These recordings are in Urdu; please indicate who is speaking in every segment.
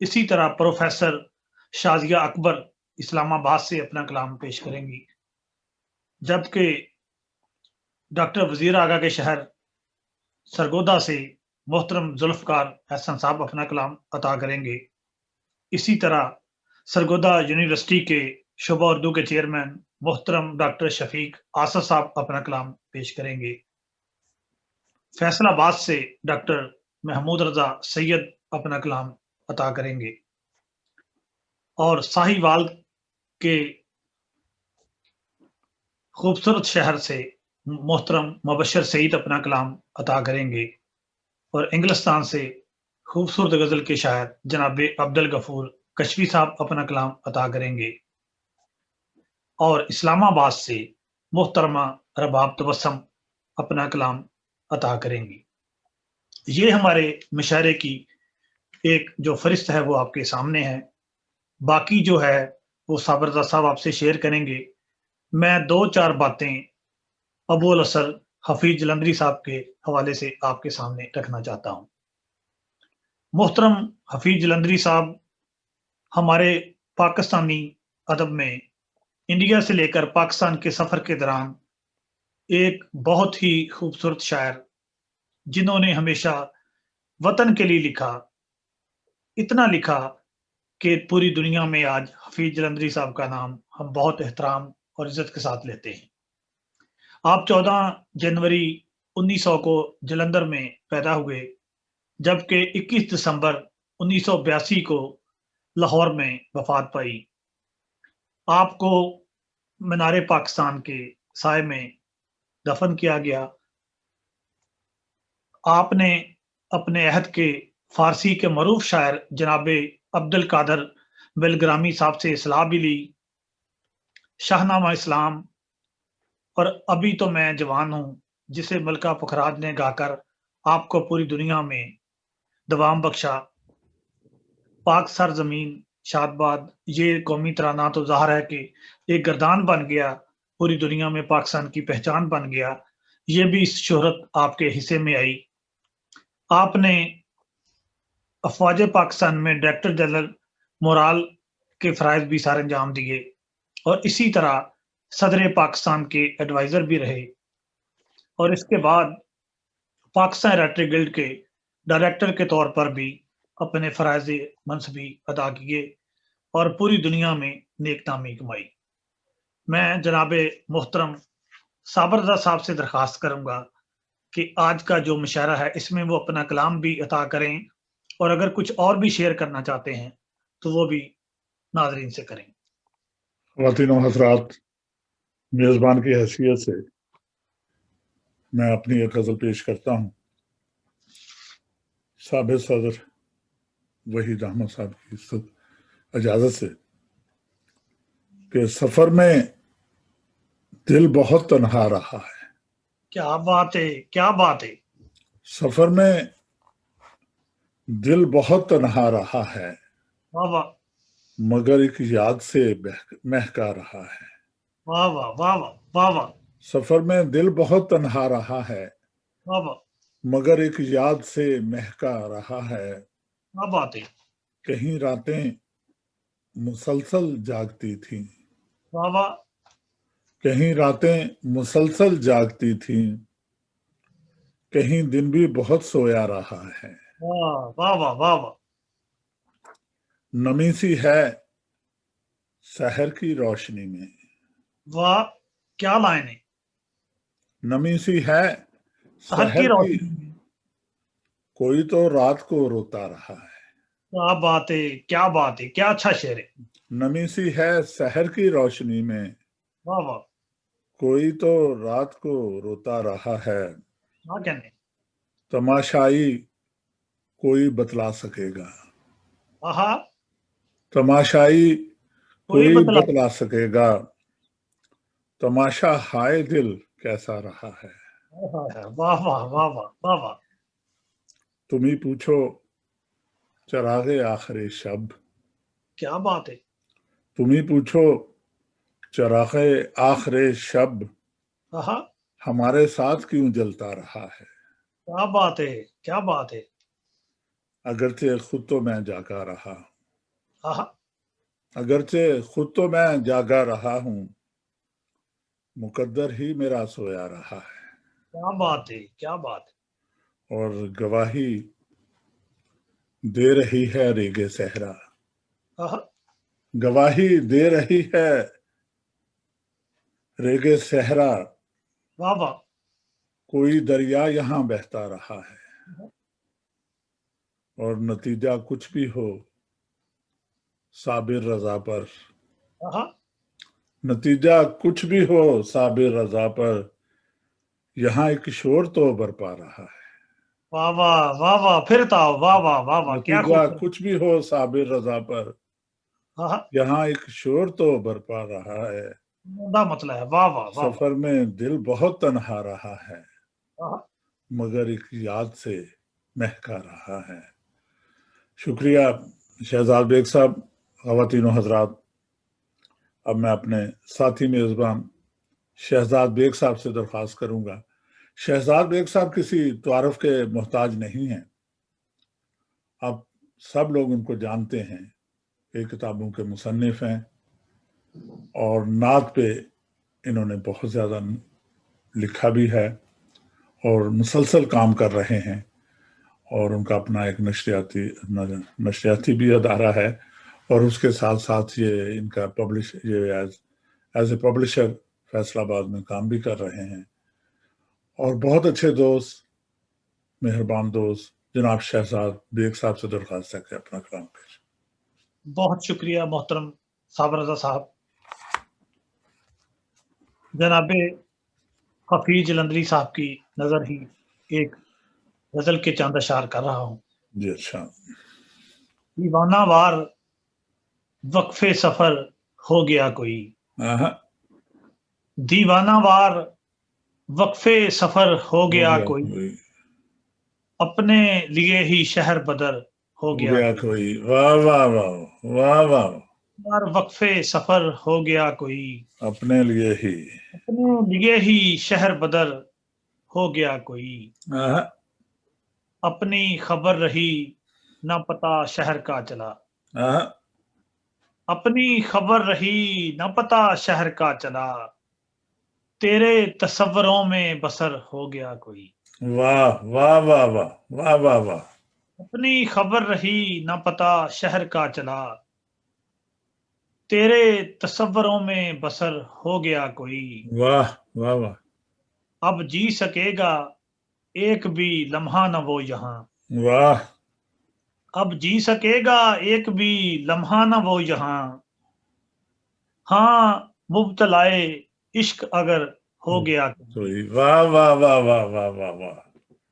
Speaker 1: اسی طرح پروفیسر شازیہ اکبر اسلام آباد سے اپنا کلام پیش کریں گی، جبکہ ڈاکٹر وزیر آگا کے شہر سرگودا سے محترم ذوالفقار احسن صاحب اپنا کلام عطا کریں گے۔ اسی طرح سرگودا یونیورسٹی کے شعبہ اردو کے چیئرمین محترم ڈاکٹر شفیق آصف صاحب اپنا کلام پیش کریں گے۔ فیصل آباد سے ڈاکٹر محمود رضا سید اپنا کلام عطا کریں گے، اور ساہیوال کے خوبصورت شہر سے محترم مبشر سعید اپنا کلام عطا کریں گے، اور انگلستان سے خوبصورت غزل کے شاعر جناب عبدالغفور کشفی صاحب اپنا کلام عطا کریں گے، اور اسلام آباد سے محترمہ رباب تبسم اپنا کلام عطا کریں گی۔ یہ ہمارے مشاعرے کی ایک جو فہرست ہے وہ آپ کے سامنے ہے، باقی جو ہے وہ صابر رضا صاحب آپ سے شیئر کریں گے۔ میں 2-4 باتیں ابو الاسر حفیظ جلندری صاحب کے حوالے سے آپ کے سامنے رکھنا چاہتا ہوں۔ محترم حفیظ جلندری صاحب ہمارے پاکستانی ادب میں انڈیا سے لے کر پاکستان کے سفر کے دوران ایک بہت ہی خوبصورت شاعر، جنہوں نے ہمیشہ وطن کے لیے لکھا، اتنا لکھا کہ پوری دنیا میں آج حفیظ جلندری صاحب کا نام ہم بہت احترام اور عزت کے ساتھ لیتے ہیں۔ آپ 14 جنوری 1900 کو جلندر میں پیدا ہوئے، جبکہ 21 دسمبر 1982 کو لاہور میں وفات پائی۔ آپ کو مینار پاکستان کے سائے میں دفن کیا گیا۔ آپ نے اپنے عہد کے فارسی کے معروف شاعر جناب عبد القادر بلگرامی صاحب سے اصلاح بھی لی۔ شاہنامہ اسلام اور ابھی تو میں جوان ہوں، جسے ملکہ پکھراج نے گا کر آپ کو پوری دنیا میں دوام بخشا۔ پاک سر زمین شاد باد، یہ قومی ترانہ تو ظاہر ہے کہ ایک گردان بن گیا، پوری دنیا میں پاکستان کی پہچان بن گیا۔ یہ بھی اس شہرت آپ کے حصے میں آئی۔ آپ نے افواج پاکستان میں ڈائریکٹر جنرل مورال کے فرائض بھی سر انجام دیے، اور اسی طرح صدر پاکستان کے ایڈوائزر بھی رہے، اور اس کے بعد پاکستان رائٹر گلڈ کے ڈائریکٹر کے طور پر بھی اپنے فرائض منصبی ادا کیے اور پوری دنیا میں نیک نامی کمائی۔ میں جناب محترم صابر رضا صاحب سے درخواست کروں گا کہ آج کا جو مشاعرہ ہے اس میں وہ اپنا کلام بھی عطا کریں، اور اگر کچھ اور بھی شیئر کرنا چاہتے ہیں تو وہ بھی ناظرین سے کریں۔
Speaker 2: خواتین و حضرات، میزبان کی حیثیت سے میں اپنی ایک غزل پیش کرتا ہوں، سابق صدر وحید احمد صاحب کی اجازت سے، کہ سفر میں دل بہت تنہا رہا ہے۔
Speaker 1: کیا بات ہے، کیا بات ہے!
Speaker 2: سفر میں دل بہت تنہا رہا ہے،
Speaker 1: واہ واہ
Speaker 2: مگر ایک یاد سے مہکا رہا ہے۔
Speaker 1: واہ واہ واہ واہ واہ واہ
Speaker 2: سفر میں دل بہت تنہا رہا ہے،
Speaker 1: واہ واہ،
Speaker 2: مگر ایک یاد سے مہکا رہا ہے۔
Speaker 1: کیا بات ہے!
Speaker 2: کہیں راتیں مسلسل جاگتی تھیں،
Speaker 1: واہ واہ
Speaker 2: کہیں راتیں مسلسل جاگتی تھیں، کہیں دن بھی بہت سویا رہا ہے۔
Speaker 1: واہ واہ واہ واہ واہ،
Speaker 2: نمی سی ہے سحر کی روشنی میں،
Speaker 1: واہ، کیا لائن ہے!
Speaker 2: نمی سی ہے
Speaker 1: سحر کی
Speaker 2: سحر کی،
Speaker 1: روشنی میں،
Speaker 2: کوئی تو رات کو روتا رہا ہے۔
Speaker 1: کیا بات ہے، کیا بات ہے، کیا اچھا شعر ہے!
Speaker 2: نمی سی ہے سحر کی روشنی میں،
Speaker 1: واہ واہ،
Speaker 2: کوئی تو رات کو روتا رہا ہے۔
Speaker 1: کیا کہنے!
Speaker 2: تماشائی کوئی بتلا سکے گا،
Speaker 1: آہا،
Speaker 2: تماشائی
Speaker 1: کوئی
Speaker 2: کوئی
Speaker 1: بتلا،
Speaker 2: بتلا سکے گا، تماشا ہائے دل کیسا رہا ہے۔
Speaker 1: واہ واہ واہ واہ واہ واہ،
Speaker 2: تم ہی پوچھو چراغ آخر شب،
Speaker 1: کیا بات ہے!
Speaker 2: تم ہی پوچھو چراغ آخر شب،
Speaker 1: آہا،
Speaker 2: ہمارے ساتھ کیوں جلتا رہا ہے۔
Speaker 1: کیا بات ہے، کیا بات ہے!
Speaker 2: اگرچہ خود تو میں جاگا رہا ہوں،
Speaker 1: آہا،
Speaker 2: اگرچہ خود تو میں جاگا رہا ہوں، مقدر ہی میرا سویا رہا ہے،
Speaker 1: کیا بات ہے، کیا بات ہے۔
Speaker 2: اور گواہی دے رہی ہے ریگ صحرا،
Speaker 1: آہا،
Speaker 2: گواہی دے رہی ہے ریگ صحرا،
Speaker 1: واہ واہ،
Speaker 2: کوئی دریا یہاں بہتا رہا ہے، اور نتیجہ کچھ بھی ہو صابر رضا پر،
Speaker 1: آہا،
Speaker 2: نتیجہ کچھ بھی ہو صابر رضا پر، یہاں ایک شور تو برپا رہا ہے،
Speaker 1: واہ واہ، واہ واہ، پھر تاؤ، واہ واہ، واہ واہ، کیا
Speaker 2: نتیجہ
Speaker 1: خوبصورت۔
Speaker 2: کچھ بھی ہو صابر رضا پر،
Speaker 1: آہا،
Speaker 2: یہاں ایک شور تو برپا رہا ہے،
Speaker 1: عمدہ مسئلہ ہے، واہ واہ، واہ واہ۔
Speaker 2: سفر میں دل بہت تنہا رہا ہے،
Speaker 1: آہا،
Speaker 2: مگر ایک یاد سے مہکا رہا ہے۔ شکریہ شہزاد بیگ صاحب۔ خواتین و حضرات، اب میں اپنے ساتھی میزبان شہزاد بیگ صاحب سے درخواست کروں گا۔ شہزاد بیگ صاحب کسی تعارف کے محتاج نہیں ہیں، اب سب لوگ ان کو جانتے ہیں، کئی کتابوں کے مصنف ہیں، اور نعت پہ انہوں نے بہت زیادہ لکھا بھی ہے اور مسلسل کام کر رہے ہیں، اور ان کا اپنا ایک نشریاتی بھی ادارہ ہے، اور اس کے ساتھ ساتھ یہ ان کا ایز اے پبلشر فیصل آباد میں کام بھی کر رہے ہیں، اور بہت اچھے دوست، مہربان دوست جناب شہزاد بیگ صاحب سے درخواست ہے کہ اپنا کلام پیش۔
Speaker 1: بہت شکریہ محترم صابر رضا صاحب۔ جناب حفیظ جلندری صاحب کی نظر ہی ایک غزل کے چاند اشار کر رہا ہوں۔
Speaker 2: جی اچھا۔
Speaker 1: دیوانہ وار وقفے سفر ہو گیا کوئی،
Speaker 2: آہا،
Speaker 1: دیوانہ وار وقفے سفر ہو
Speaker 2: ہو
Speaker 1: گیا
Speaker 2: گیا
Speaker 1: کوئی،
Speaker 2: کوئی،
Speaker 1: اپنے لیے ہی شہر بدر ہو
Speaker 2: ہو
Speaker 1: گیا
Speaker 2: گیا
Speaker 1: کوئی،
Speaker 2: کوئی، واہ واہ واہ واہ واہ،
Speaker 1: وار وقفے سفر ہو گیا کوئی،
Speaker 2: اپنے لیے ہی،
Speaker 1: اپنے لیے ہی شہر بدر ہو گیا کوئی،
Speaker 2: آہا،
Speaker 1: اپنی خبر رہی نہ پتا شہر کا چلا،
Speaker 2: آہا،
Speaker 1: اپنی خبر رہی نہ پتا شہر کا چلا، تیرے تصوروں میں بسر ہو گیا کوئی،
Speaker 2: واہ واہ واہ واہ واہ واہ واہ،
Speaker 1: اپنی خبر رہی نہ پتا شہر کا چلا، تیرے تصوروں میں بسر ہو گیا کوئی،
Speaker 2: واہ واہ واہ،
Speaker 1: اب جی سکے گا ایک بھی لمحہ نہ وہ یہاں،
Speaker 2: واہ،
Speaker 1: اب جی سکے گا ایک بھی لمحہ نہ وہ یہاں، ہاں مبتلائے عشق اگر ہو گیا کوئی،
Speaker 2: کوئی، واہ واہ واہ واہ واہ واہ واہ،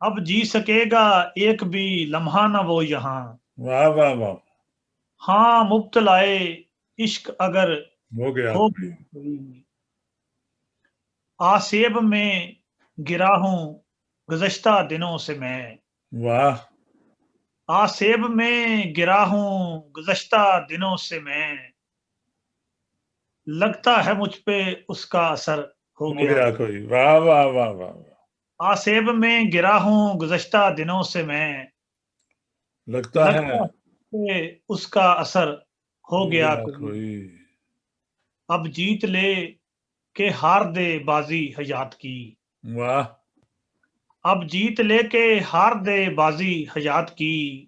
Speaker 1: اب جی سکے گا ایک بھی لمحہ نہ وہ یہاں،
Speaker 2: واہ واہ واہ،
Speaker 1: ہاں مبتلائے عشق اگر
Speaker 2: ہو گیا
Speaker 1: ہو
Speaker 2: کوئی،
Speaker 1: گیا کوئی، آسیب میں گرا ہوں گزشتہ دنوں سے میں،
Speaker 2: واہ،
Speaker 1: آسیب میں گرا ہوں گزشتہ دنوں سے میں، لگتا ہے مجھ پہ اس کا اثر ہو
Speaker 2: ہو
Speaker 1: گیا
Speaker 2: گیا
Speaker 1: کوئی،
Speaker 2: کوئی، واہ واہ واہ واہ واہ،
Speaker 1: آسیب میں گرا ہوں گزشتہ دنوں سے میں،
Speaker 2: لگتا ہے
Speaker 1: لگتا ہے اس کا اثر ہو
Speaker 2: ہو
Speaker 1: گیا
Speaker 2: گیا
Speaker 1: کوئی،
Speaker 2: کوئی،
Speaker 1: اب جیت لے کہ ہار دے بازی حیات کی،
Speaker 2: واہ،
Speaker 1: اب جیت لے کے ہار دے بازی حیات کی،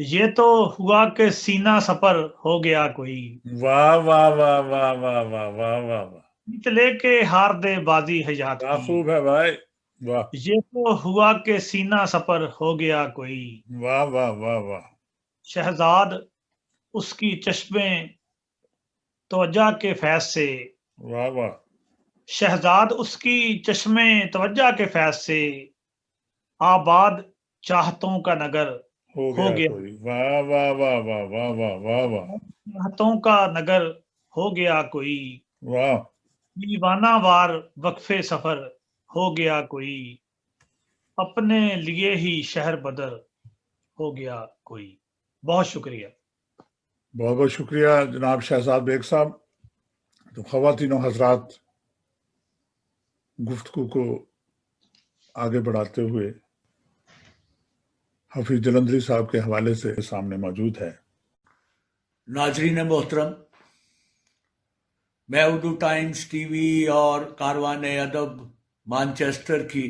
Speaker 1: یہ تو ہوا کہ سینہ سپر ہو گیا کوئی،
Speaker 2: واہ واہ واہ واہ واہ واہ واہ واہ واہ،
Speaker 1: جیت لے کے ہار دے بازی حیات
Speaker 2: کیا
Speaker 1: کی،
Speaker 2: خوب ہے بھائی، واہ
Speaker 1: یہ تو ہوا کہ سینہ سپر ہو گیا کوئی،
Speaker 2: واہ واہ واہ واہ،
Speaker 1: شہزاد اس کی چشمیں توجہ کے فیض سے،
Speaker 2: واہ واہ،
Speaker 1: شہزاد اس کی چشمیں توجہ کے فیض سے، آباد چاہتوں کا نگر
Speaker 2: ہو
Speaker 1: ہو
Speaker 2: گیا
Speaker 1: گیا،
Speaker 2: کوئی، واہ واہ واہ واہ واہ واہ واہ واہ،
Speaker 1: چاہتوں کا نگر ہو گیا کوئی،
Speaker 2: واہ،
Speaker 1: دیوانہ وار وقفے سفر ہو گیا کوئی، اپنے لیے ہی شہر بدر ہو گیا کوئی۔ بہت شکریہ۔
Speaker 2: بہت بہت شکریہ جناب شہزاد بیگ صاحب۔ تو خواتین و حضرات، گفتگو کو آگے بڑھاتے ہوئے حفیظ جلندری صاحب کے حوالے سے سامنے موجود ہے۔
Speaker 3: ناظرین محترم، میں اردو ٹائمز ٹی وی اور کاروان ادب مانچسٹر کی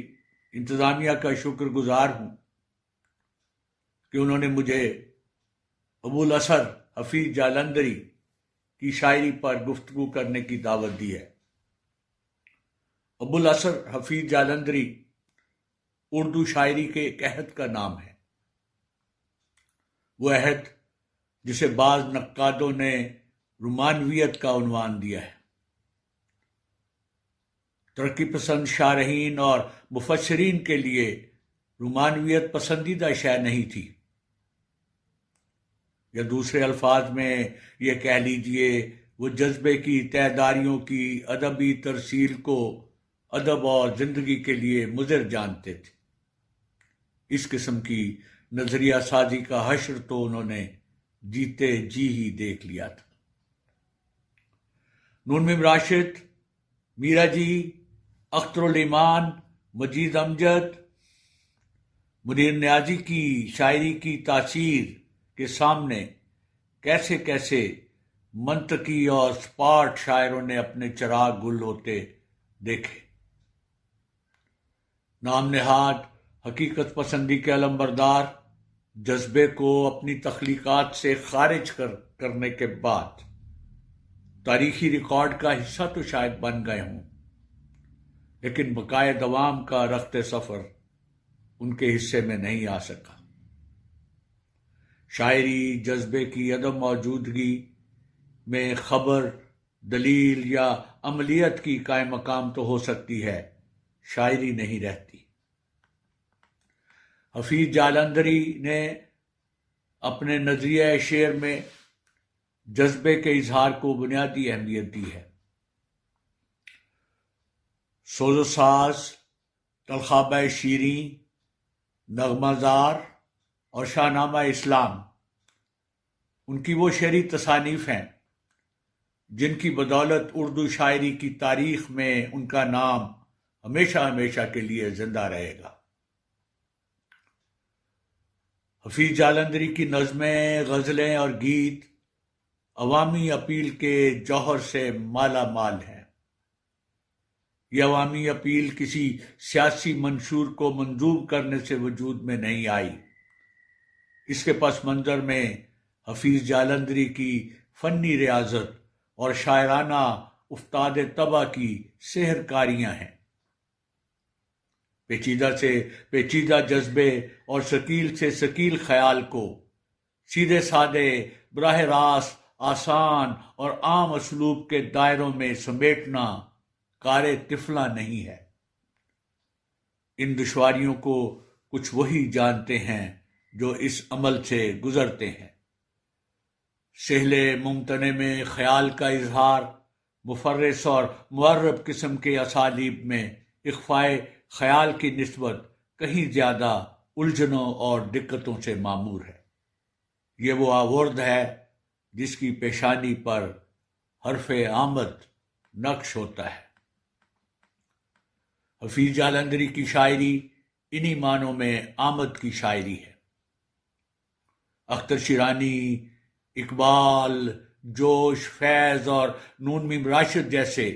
Speaker 3: انتظامیہ کا شکر گزار ہوں کہ انہوں نے مجھے ابوالاسر حفیظ جالندھری کی شاعری پر گفتگو کرنے کی دعوت دی ہے۔ ابوالاسر حفیظ جالندھری اردو شاعری کے ایک عہد کا نام ہے، وہ عہد جسے بعض نقادوں نے رومانویت کا عنوان دیا ہے۔ ترقی پسند شارحین اور مفسرین کے لیے رومانویت پسندیدہ شے نہیں تھی، یا دوسرے الفاظ میں یہ کہہ لیجئے وہ جذبے کی تہداریوں کی ادبی ترسیل کو ادب اور زندگی کے لیے مضر جانتے تھے۔ اس قسم کی نظریہ سازی کا حشر تو انہوں نے جیتے جی ہی دیکھ لیا تھا۔ نون میم راشد، میرا جی، اختر الایمان، مجید امجد، منیر نیازی کی شاعری کی تاثیر کے سامنے کیسے کیسے منطقی اور سپاٹ شاعروں نے اپنے چراغ گل ہوتے دیکھے۔ نام نہاد حقیقت پسندی کے علمبردار جذبے کو اپنی تخلیقات سے خارج کرنے کے بعد تاریخی ریکارڈ کا حصہ تو شاید بن گئے ہوں، لیکن بقائے دوام کا رخت سفر ان کے حصے میں نہیں آ سکا۔ شاعری جذبے کی عدم موجودگی میں خبر، دلیل یا عملیت کی قائم مقام تو ہو سکتی ہے، شاعری نہیں رہتی۔ حفیظ جالندھری نے اپنے نظریہ شعر میں جذبے کے اظہار کو بنیادی اہمیت دی ہے۔ سوز و ساز، تلخابہ شیریں، نغمہ زار اور شاہنامہ اسلام ان کی وہ شعری تصانیف ہیں جن کی بدولت اردو شاعری کی تاریخ میں ان کا نام ہمیشہ ہمیشہ کے لیے زندہ رہے گا۔ حفیظ جالندھری کی نظمیں، غزلیں اور گیت عوامی اپیل کے جوہر سے مالا مال ہیں۔ یہ عوامی اپیل کسی سیاسی منشور کو منظور کرنے سے وجود میں نہیں آئی۔ اس کے پس منظر میں حفیظ جالندھری کی فنی ریاضت اور شاعرانہ افتاد طبع کی سحر کاریاں ہیں۔ پیچیدہ سے پیچیدہ جذبے اور ثقیل سے ثقیل خیال کو سیدھے سادے، براہ راست، آسان اور عام اسلوب کے دائروں میں سمیٹنا کار طفلہ نہیں ہے۔ ان دشواریوں کو کچھ وہی جانتے ہیں جو اس عمل سے گزرتے ہیں۔ سہل ممتنع میں خیال کا اظہار مفرس اور معرب قسم کے اسالیب میں اخفائے خیال کی نسبت کہیں زیادہ الجھنوں اور دقتوں سے معمور ہے۔ یہ وہ آورد ہے جس کی پیشانی پر حرف آمد نقش ہوتا ہے۔ حفیظ جالندھری کی شاعری انہی معنوں میں آمد کی شاعری ہے۔ اختر شیرانی، اقبال، جوش، فیض اور نون میم راشد جیسے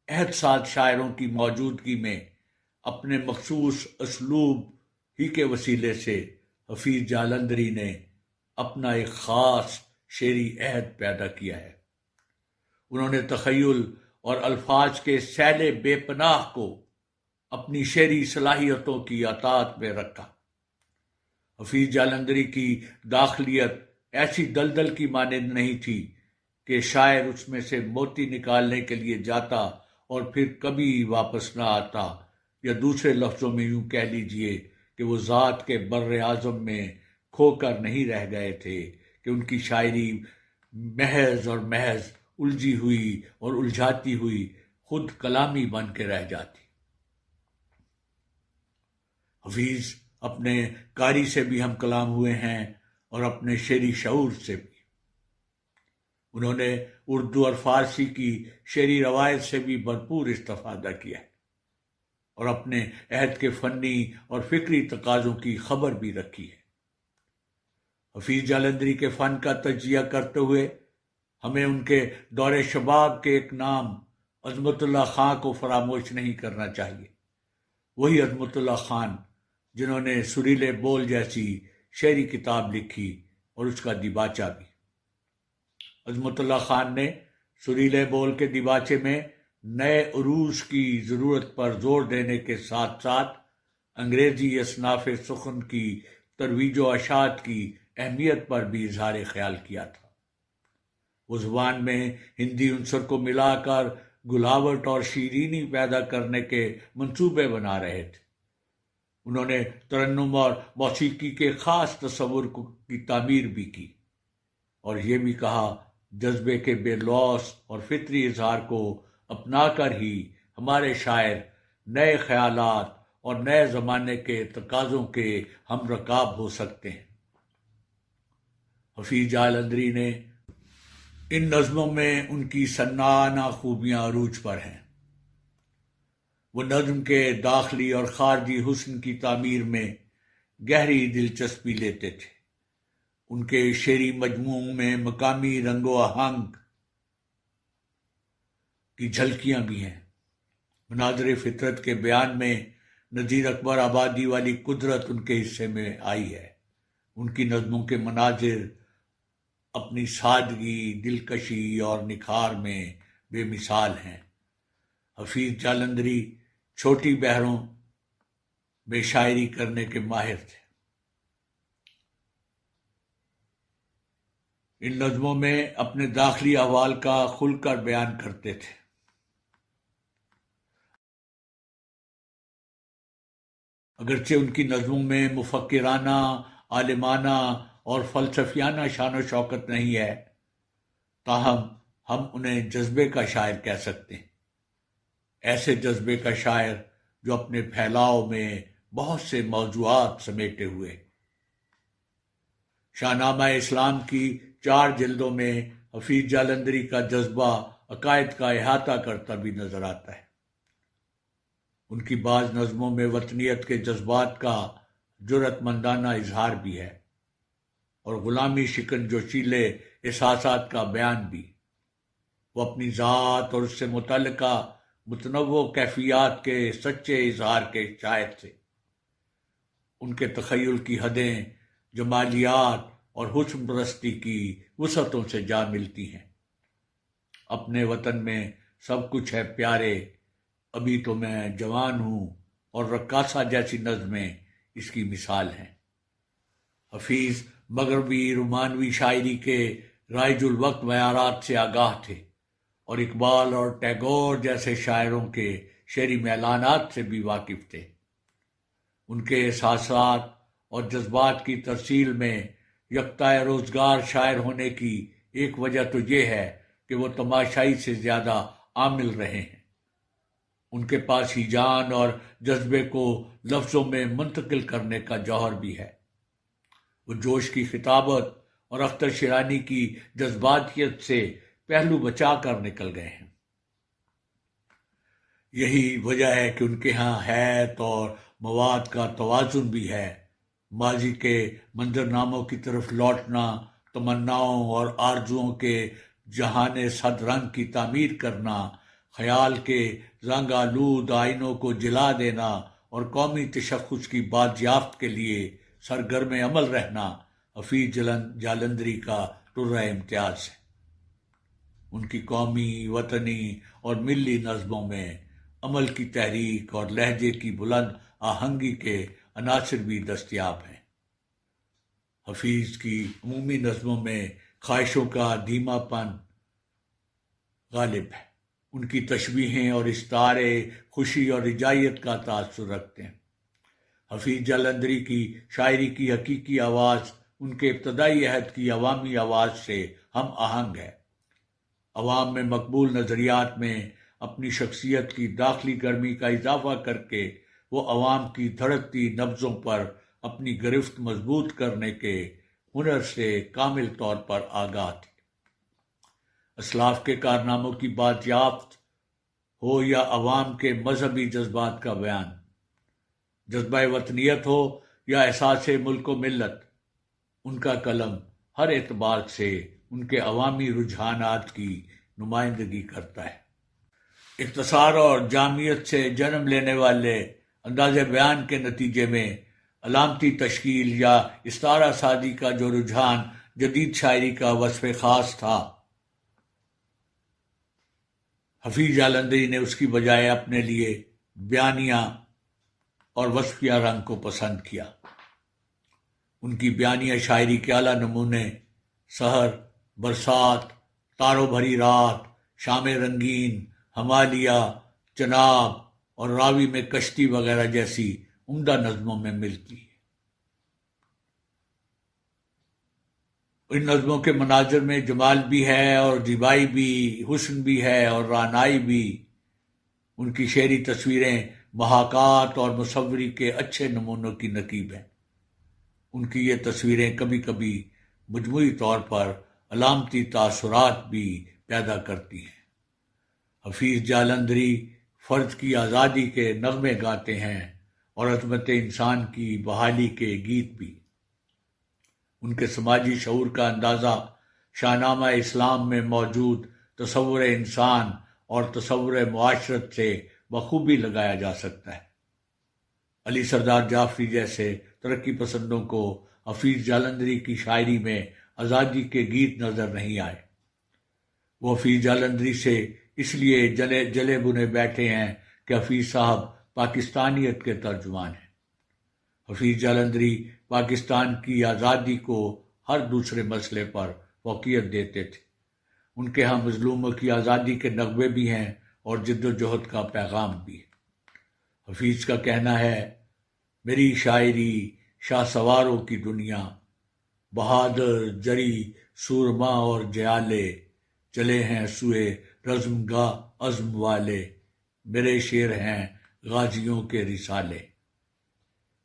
Speaker 3: عہد ساز شاعروں کی موجودگی میں اپنے مخصوص اسلوب ہی کے وسیلے سے حفیظ جالندھری نے اپنا ایک خاص شعری عہد پیدا کیا ہے۔ انہوں نے تخیل اور الفاظ کے سیل بے پناہ کو اپنی شعری صلاحیتوں کی اطاعت میں رکھا۔ حفیظ جالندھری کی داخلیت ایسی دلدل کی مانند نہیں تھی کہ شاعر اس میں سے موتی نکالنے کے لیے جاتا اور پھر کبھی واپس نہ آتا، یا دوسرے لفظوں میں یوں کہہ لیجئے کہ وہ ذات کے بر اعظم میں کھو کر نہیں رہ گئے تھے کہ ان کی شاعری محض اور محض الجھی ہوئی اور الجھاتی ہوئی خود کلامی بن کے رہ جاتی۔ حفیظ اپنے قاری سے بھی ہم کلام ہوئے ہیں اور اپنے شعری شعور سے بھی۔ انہوں نے اردو اور فارسی کی شعری روایت سے بھی بھرپور استفادہ کیا ہے اور اپنے عہد کے فنی اور فکری تقاضوں کی خبر بھی رکھی ہے۔ حفیظ جالندھری کے فن کا تجزیہ کرتے ہوئے ہمیں ان کے دور شباب کے ایک نام عظمت اللہ خان کو فراموش نہیں کرنا چاہیے۔ وہی عظمت اللہ خان جنہوں نے سریلے بول جیسی شعری کتاب لکھی اور اس کا دیباچہ بھی۔ عظمت اللہ خان نے سریلے بول کے دیباچے میں نئے عروج کی ضرورت پر زور دینے کے ساتھ ساتھ انگریزی اصناف سخن کی ترویج و اشاعت کی اہمیت پر بھی اظہار خیال کیا تھا۔ وہ زبان میں ہندی عنصر کو ملا کر گلاوٹ اور شیرینی پیدا کرنے کے منصوبے بنا رہے تھے۔ انہوں نے ترنم اور موسیقی کے خاص تصور کی تعمیر بھی کی اور یہ بھی کہا جذبے کے بے لوث اور فطری اظہار کو اپنا کر ہی ہمارے شاعر نئے خیالات اور نئے زمانے کے تقاضوں کے ہم رکاب ہو سکتے ہیں۔ حفیظ جالندھری نے ان نظموں میں ان کی سنانہ خوبیاں عروج پر ہیں۔ وہ نظم کے داخلی اور خارجی حسن کی تعمیر میں گہری دلچسپی لیتے تھے۔ ان کے شعری مجموعوں میں مقامی رنگ و آہنگ کی جھلکیاں بھی ہیں۔ مناظر فطرت کے بیان میں نذیر اکبر آبادی والی قدرت ان کے حصے میں آئی ہے۔ ان کی نظموں کے مناظر اپنی سادگی، دلکشی اور نکھار میں بے مثال ہیں۔ حفیظ جالندھری چھوٹی بحروں میں شاعری کرنے کے ماہر تھے۔ ان نظموں میں اپنے داخلی احوال کا کھل کر بیان کرتے تھے۔ اگرچہ ان کی نظموں میں مفکرانہ، عالمانہ اور فلسفیانہ شان و شوکت نہیں ہے، تاہم ہم انہیں جذبے کا شاعر کہہ سکتے ہیں۔ ایسے جذبے کا شاعر جو اپنے پھیلاؤ میں بہت سے موضوعات سمیٹے ہوئے۔ شاہنامہ اسلام کی 4 جلدوں میں حفیظ جالندھری کا جذبہ عقائد کا احاطہ کرتا بھی نظر آتا ہے۔ ان کی بعض نظموں میں وطنیت کے جذبات کا جرأت مندانہ اظہار بھی ہے اور غلامی شکن جوشیلے احساسات کا بیان بھی۔ وہ اپنی ذات اور اس سے متعلقہ متنوع کیفیات کے سچے اظہار کے شاعر تھے۔ ان کے تخیل کی حدیں جمالیات اور حسن پرستی کی وسعتوں سے جا ملتی ہیں۔ اپنے وطن میں سب کچھ ہے پیارے، ابھی تو میں جوان ہوں اور رقاصہ جیسی نظمیں اس کی مثال ہیں۔ حفیظ مغربی رومانوی شاعری کے رائج الوقت معیارات سے آگاہ تھے اور اقبال اور ٹیگور جیسے شاعروں کے شعری میلانات سے بھی واقف تھے۔ ان کے احساسات اور جذبات کی ترسیل میں یکتا روزگار شاعر ہونے کی ایک وجہ تو یہ ہے کہ وہ تماشائی سے زیادہ عامل رہے ہیں۔ ان کے پاس ہی جان اور جذبے کو لفظوں میں منتقل کرنے کا جوہر بھی ہے۔ وہ جوش کی خطابت اور اختر شیرانی کی جذباتیت سے پہلو بچا کر نکل گئے ہیں۔ یہی وجہ ہے کہ ان کے ہاں حیت اور مواد کا توازن بھی ہے۔ ماضی کے منظرناموں کی طرف لوٹنا، تمناؤں اور آرزوؤں کے جہان صد رنگ کی تعمیر کرنا، خیال کے رنگ آلود آئینوں کو جلا دینا اور قومی تشخص کی بازیافت کے لیے سرگرم عمل رہنا حفیظ جالندھری کا طرہ امتیاز ہے۔ ان کی قومی، وطنی اور ملی نظموں میں عمل کی تحریک اور لہجے کی بلند آہنگی کے عناصر بھی دستیاب ہیں۔ حفیظ کی عمومی نظموں میں خواہشوں کا دھیما پن غالب ہے۔ ان کی تشبیہیں اور استعارے خوشی اور رجائیت کا تاثر رکھتے ہیں۔ حفیظ جالندھری کی شاعری کی حقیقی آواز ان کے ابتدائی عہد کی عوامی آواز سے ہم آہنگ ہے۔ عوام میں مقبول نظریات میں اپنی شخصیت کی داخلی گرمی کا اضافہ کر کے وہ عوام کی دھڑکتی نبضوں پر اپنی گرفت مضبوط کرنے کے ہنر سے کامل طور پر آگاہ تھے۔ اسلاف کے کارناموں کی بازیافت ہو یا عوام کے مذہبی جذبات کا بیان، جذبہ وطنیت ہو یا احساس ملک و ملت، ان کا قلم ہر اعتبار سے ان کے عوامی رجحانات کی نمائندگی کرتا ہے۔ اختصار اور جامعیت سے جنم لینے والے انداز بیان کے نتیجے میں علامتی تشکیل یا استعارہ سازی کا جو رجحان جدید شاعری کا وصف خاص تھا، حفیظ جالندھری نے اس کی بجائے اپنے لیے بیانیہ اور وصفیہ رنگ کو پسند کیا۔ ان کی بیانیہ شاعری کے اعلیٰ نمونے سحر، برسات، تاروں بھری رات، شام رنگین، ہمالیہ، چناب اور راوی میں کشتی وغیرہ جیسی عمدہ نظموں میں ملتی ہے۔ ان نظموں کے مناظر میں جمال بھی ہے اور زیبائی بھی، حسن بھی ہے اور رعنائی بھی۔ ان کی شعری تصویریں محاکات اور مصوری کے اچھے نمونوں کی نقیب ہیں۔ ان کی یہ تصویریں کبھی کبھی مجموعی طور پر علامتی تاثرات بھی پیدا کرتی ہیں۔ حفیظ جالندھری فرد کی آزادی کے نغمے گاتے ہیں اور عظمت انسان کی بحالی کے گیت بھی۔ ان کے سماجی شعور کا اندازہ شاہنامہ اسلام میں موجود تصور انسان اور تصور معاشرت سے بخوبی لگایا جا سکتا ہے۔ علی سردار جعفری جیسے ترقی پسندوں کو حفیظ جالندھری کی شاعری میں آزادی کے گیت نظر نہیں آئے۔ وہ حفیظ جالندھری سے اس لیے جلے بنے بیٹھے ہیں کہ حفیظ صاحب پاکستانیت کے ترجمان ہیں۔ حفیظ جالندھری پاکستان کی آزادی کو ہر دوسرے مسئلے پر فوقیت دیتے تھے۔ ان کے ہاں مظلوموں کی آزادی کے نغمے بھی ہیں اور جد و جہد کا پیغام بھی ہے۔ حفیظ کا کہنا ہے، میری شاعری شاہ سواروں کی دنیا، بہادر، جری، سورما اور جیالے، چلے ہیں سوئے رزم گاہ عزم والے، میرے شعر ہیں غازیوں کے رسالے۔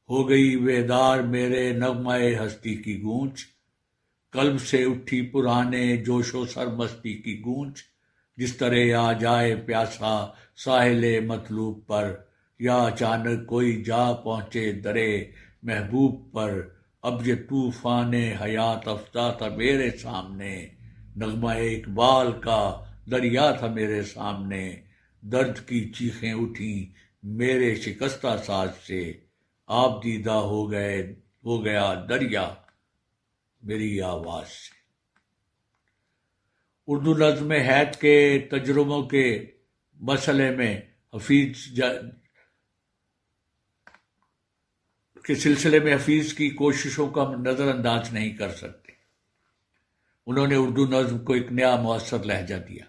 Speaker 3: ہو گئی بیدار میرے نغمہ ہستی کی گونج، قلب سے اٹھی پرانے جوش و سرمستی کی گونج، جس طرح آ جائے پیاسا ساحل مطلوب پر، یا اچانک کوئی جا پہنچے درے محبوب پر، اب یہ طوفان حیات افزا تھا میرے سامنے، نغمہ اقبال کا دریا تھا میرے سامنے، درد کی چیخیں اٹھیں میرے شکستہ ساز سے، آپ دیدہ ہو گیا دریا میری آواز سے۔ اردو نظم حیات کے تجربوں کے مسئلے میں حفیظ کی کوششوں کو ہم نظر انداز نہیں کر سکتے۔ انہوں نے اردو نظم کو ایک نیا مؤثر لہجہ دیا۔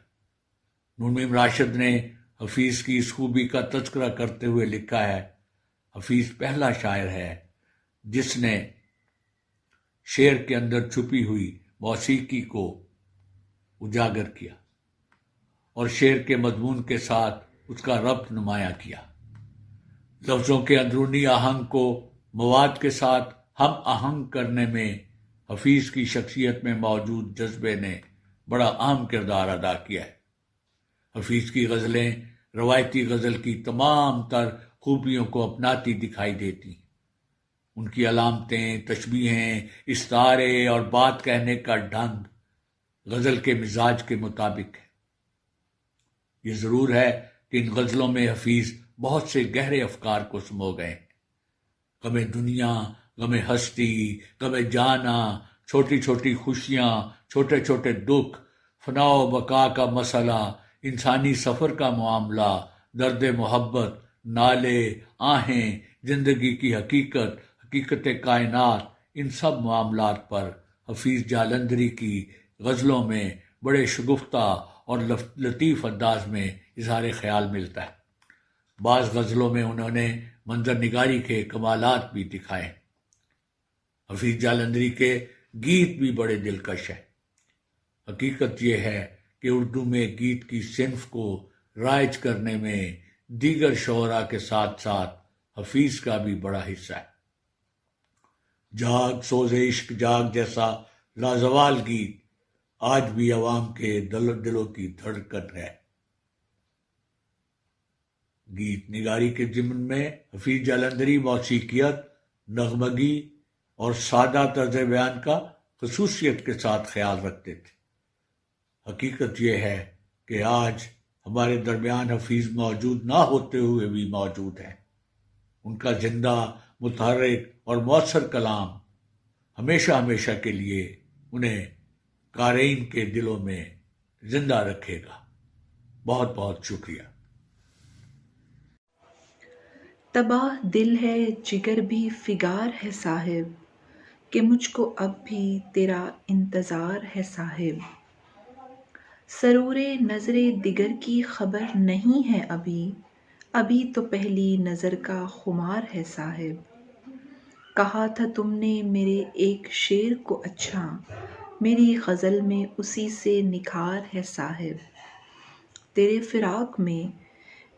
Speaker 3: نون راشد نے حفیظ کی اس خوبی کا تذکرہ کرتے ہوئے لکھا ہے، حفیظ پہلا شاعر ہے جس نے شعر کے اندر چھپی ہوئی موسیقی کو اجاگر کیا اور شعر کے مضمون کے ساتھ اس کا ربط نمایاں کیا۔ لفظوں کے اندرونی آہنگ کو مواد کے ساتھ ہم آہنگ کرنے میں حفیظ کی شخصیت میں موجود جذبے نے بڑا اہم کردار ادا کیا ہے۔ حفیظ کی غزلیں روایتی غزل کی تمام تر خوبیوں کو اپناتی دکھائی دیتی ہیں۔ ان کی علامتیں، تشبیہیں، استعارے اور بات کہنے کا ڈھنگ غزل کے مزاج کے مطابق ہے۔ یہ ضرور ہے کہ ان غزلوں میں حفیظ بہت سے گہرے افکار کو سمو گئے ہیں۔ غم دنیا، غم ہستی، غم جانا، چھوٹی چھوٹی خوشیاں، چھوٹے چھوٹے دکھ، فنا و بقا کا مسئلہ، انسانی سفر کا معاملہ، درد محبت، نالے، آہیں، زندگی کی حقیقت کائنات، ان سب معاملات پر حفیظ جالندھری کی غزلوں میں بڑے شگفتہ اور لطیف انداز میں اظہار خیال ملتا ہے۔ بعض غزلوں میں انہوں نے منظر نگاری کے کمالات بھی دکھائے۔ حفیظ جالندھری کے گیت بھی بڑے دلکش ہیں۔ حقیقت یہ ہے کہ اردو میں گیت کی صنف کو رائج کرنے میں دیگر شعراء کے ساتھ ساتھ حفیظ کا بھی بڑا حصہ ہے۔ جاگ سوز عشق جاگ جیسا لازوال گیت آج بھی عوام کے دلوں کی دھڑکن ہے۔ گیت نگاری کے ضمن میں حفیظ جالندھری موسیقیت، نغمگی اور سادہ طرز بیان کا خصوصیت کے ساتھ خیال رکھتے تھے۔ حقیقت یہ ہے کہ آج ہمارے درمیان حفیظ موجود نہ ہوتے ہوئے بھی موجود ہیں۔ ان کا زندہ، متحرک اور مؤثر کلام ہمیشہ ہمیشہ کے لیے انہیں قارئین کے دلوں میں زندہ رکھے گا۔ بہت بہت شکریہ۔
Speaker 4: تباہ دل ہے جگر بھی فگار ہے صاحب، کہ مجھ کو اب بھی تیرا انتظار ہے صاحب۔ سرور نظر دگر کی خبر نہیں ہے ابھی، ابھی تو پہلی نظر کا خمار ہے صاحب۔ کہا تھا تم نے میرے ایک شعر کو اچھا، میری غزل میں اسی سے نکھار ہے صاحب۔ تیرے فراق میں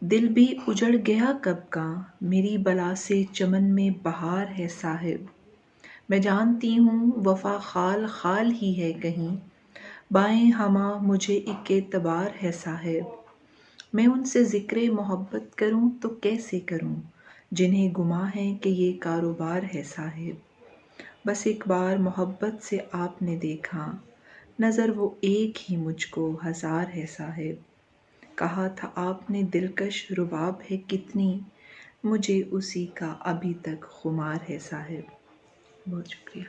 Speaker 4: دل بھی اجڑ گیا کب کا، میری بلا سے چمن میں بہار ہے صاحب۔ میں جانتی ہوں وفا خال خال ہی ہے کہیں، بائیں ہمہ مجھے ایک اعتبار ہے صاحب۔ میں ان سے ذکر محبت کروں تو کیسے کروں، جنہیں گماں ہے کہ یہ کاروبار ہے صاحب۔ بس ایک بار محبت سے آپ نے دیکھا، نظر وہ ایک ہی مجھ کو ہزار ہے صاحب۔ کہا تھا آپ نے دلکش رباب ہے کتنی، مجھے اسی کا ابھی تک خمار ہے صاحب۔ بہت شکریہ۔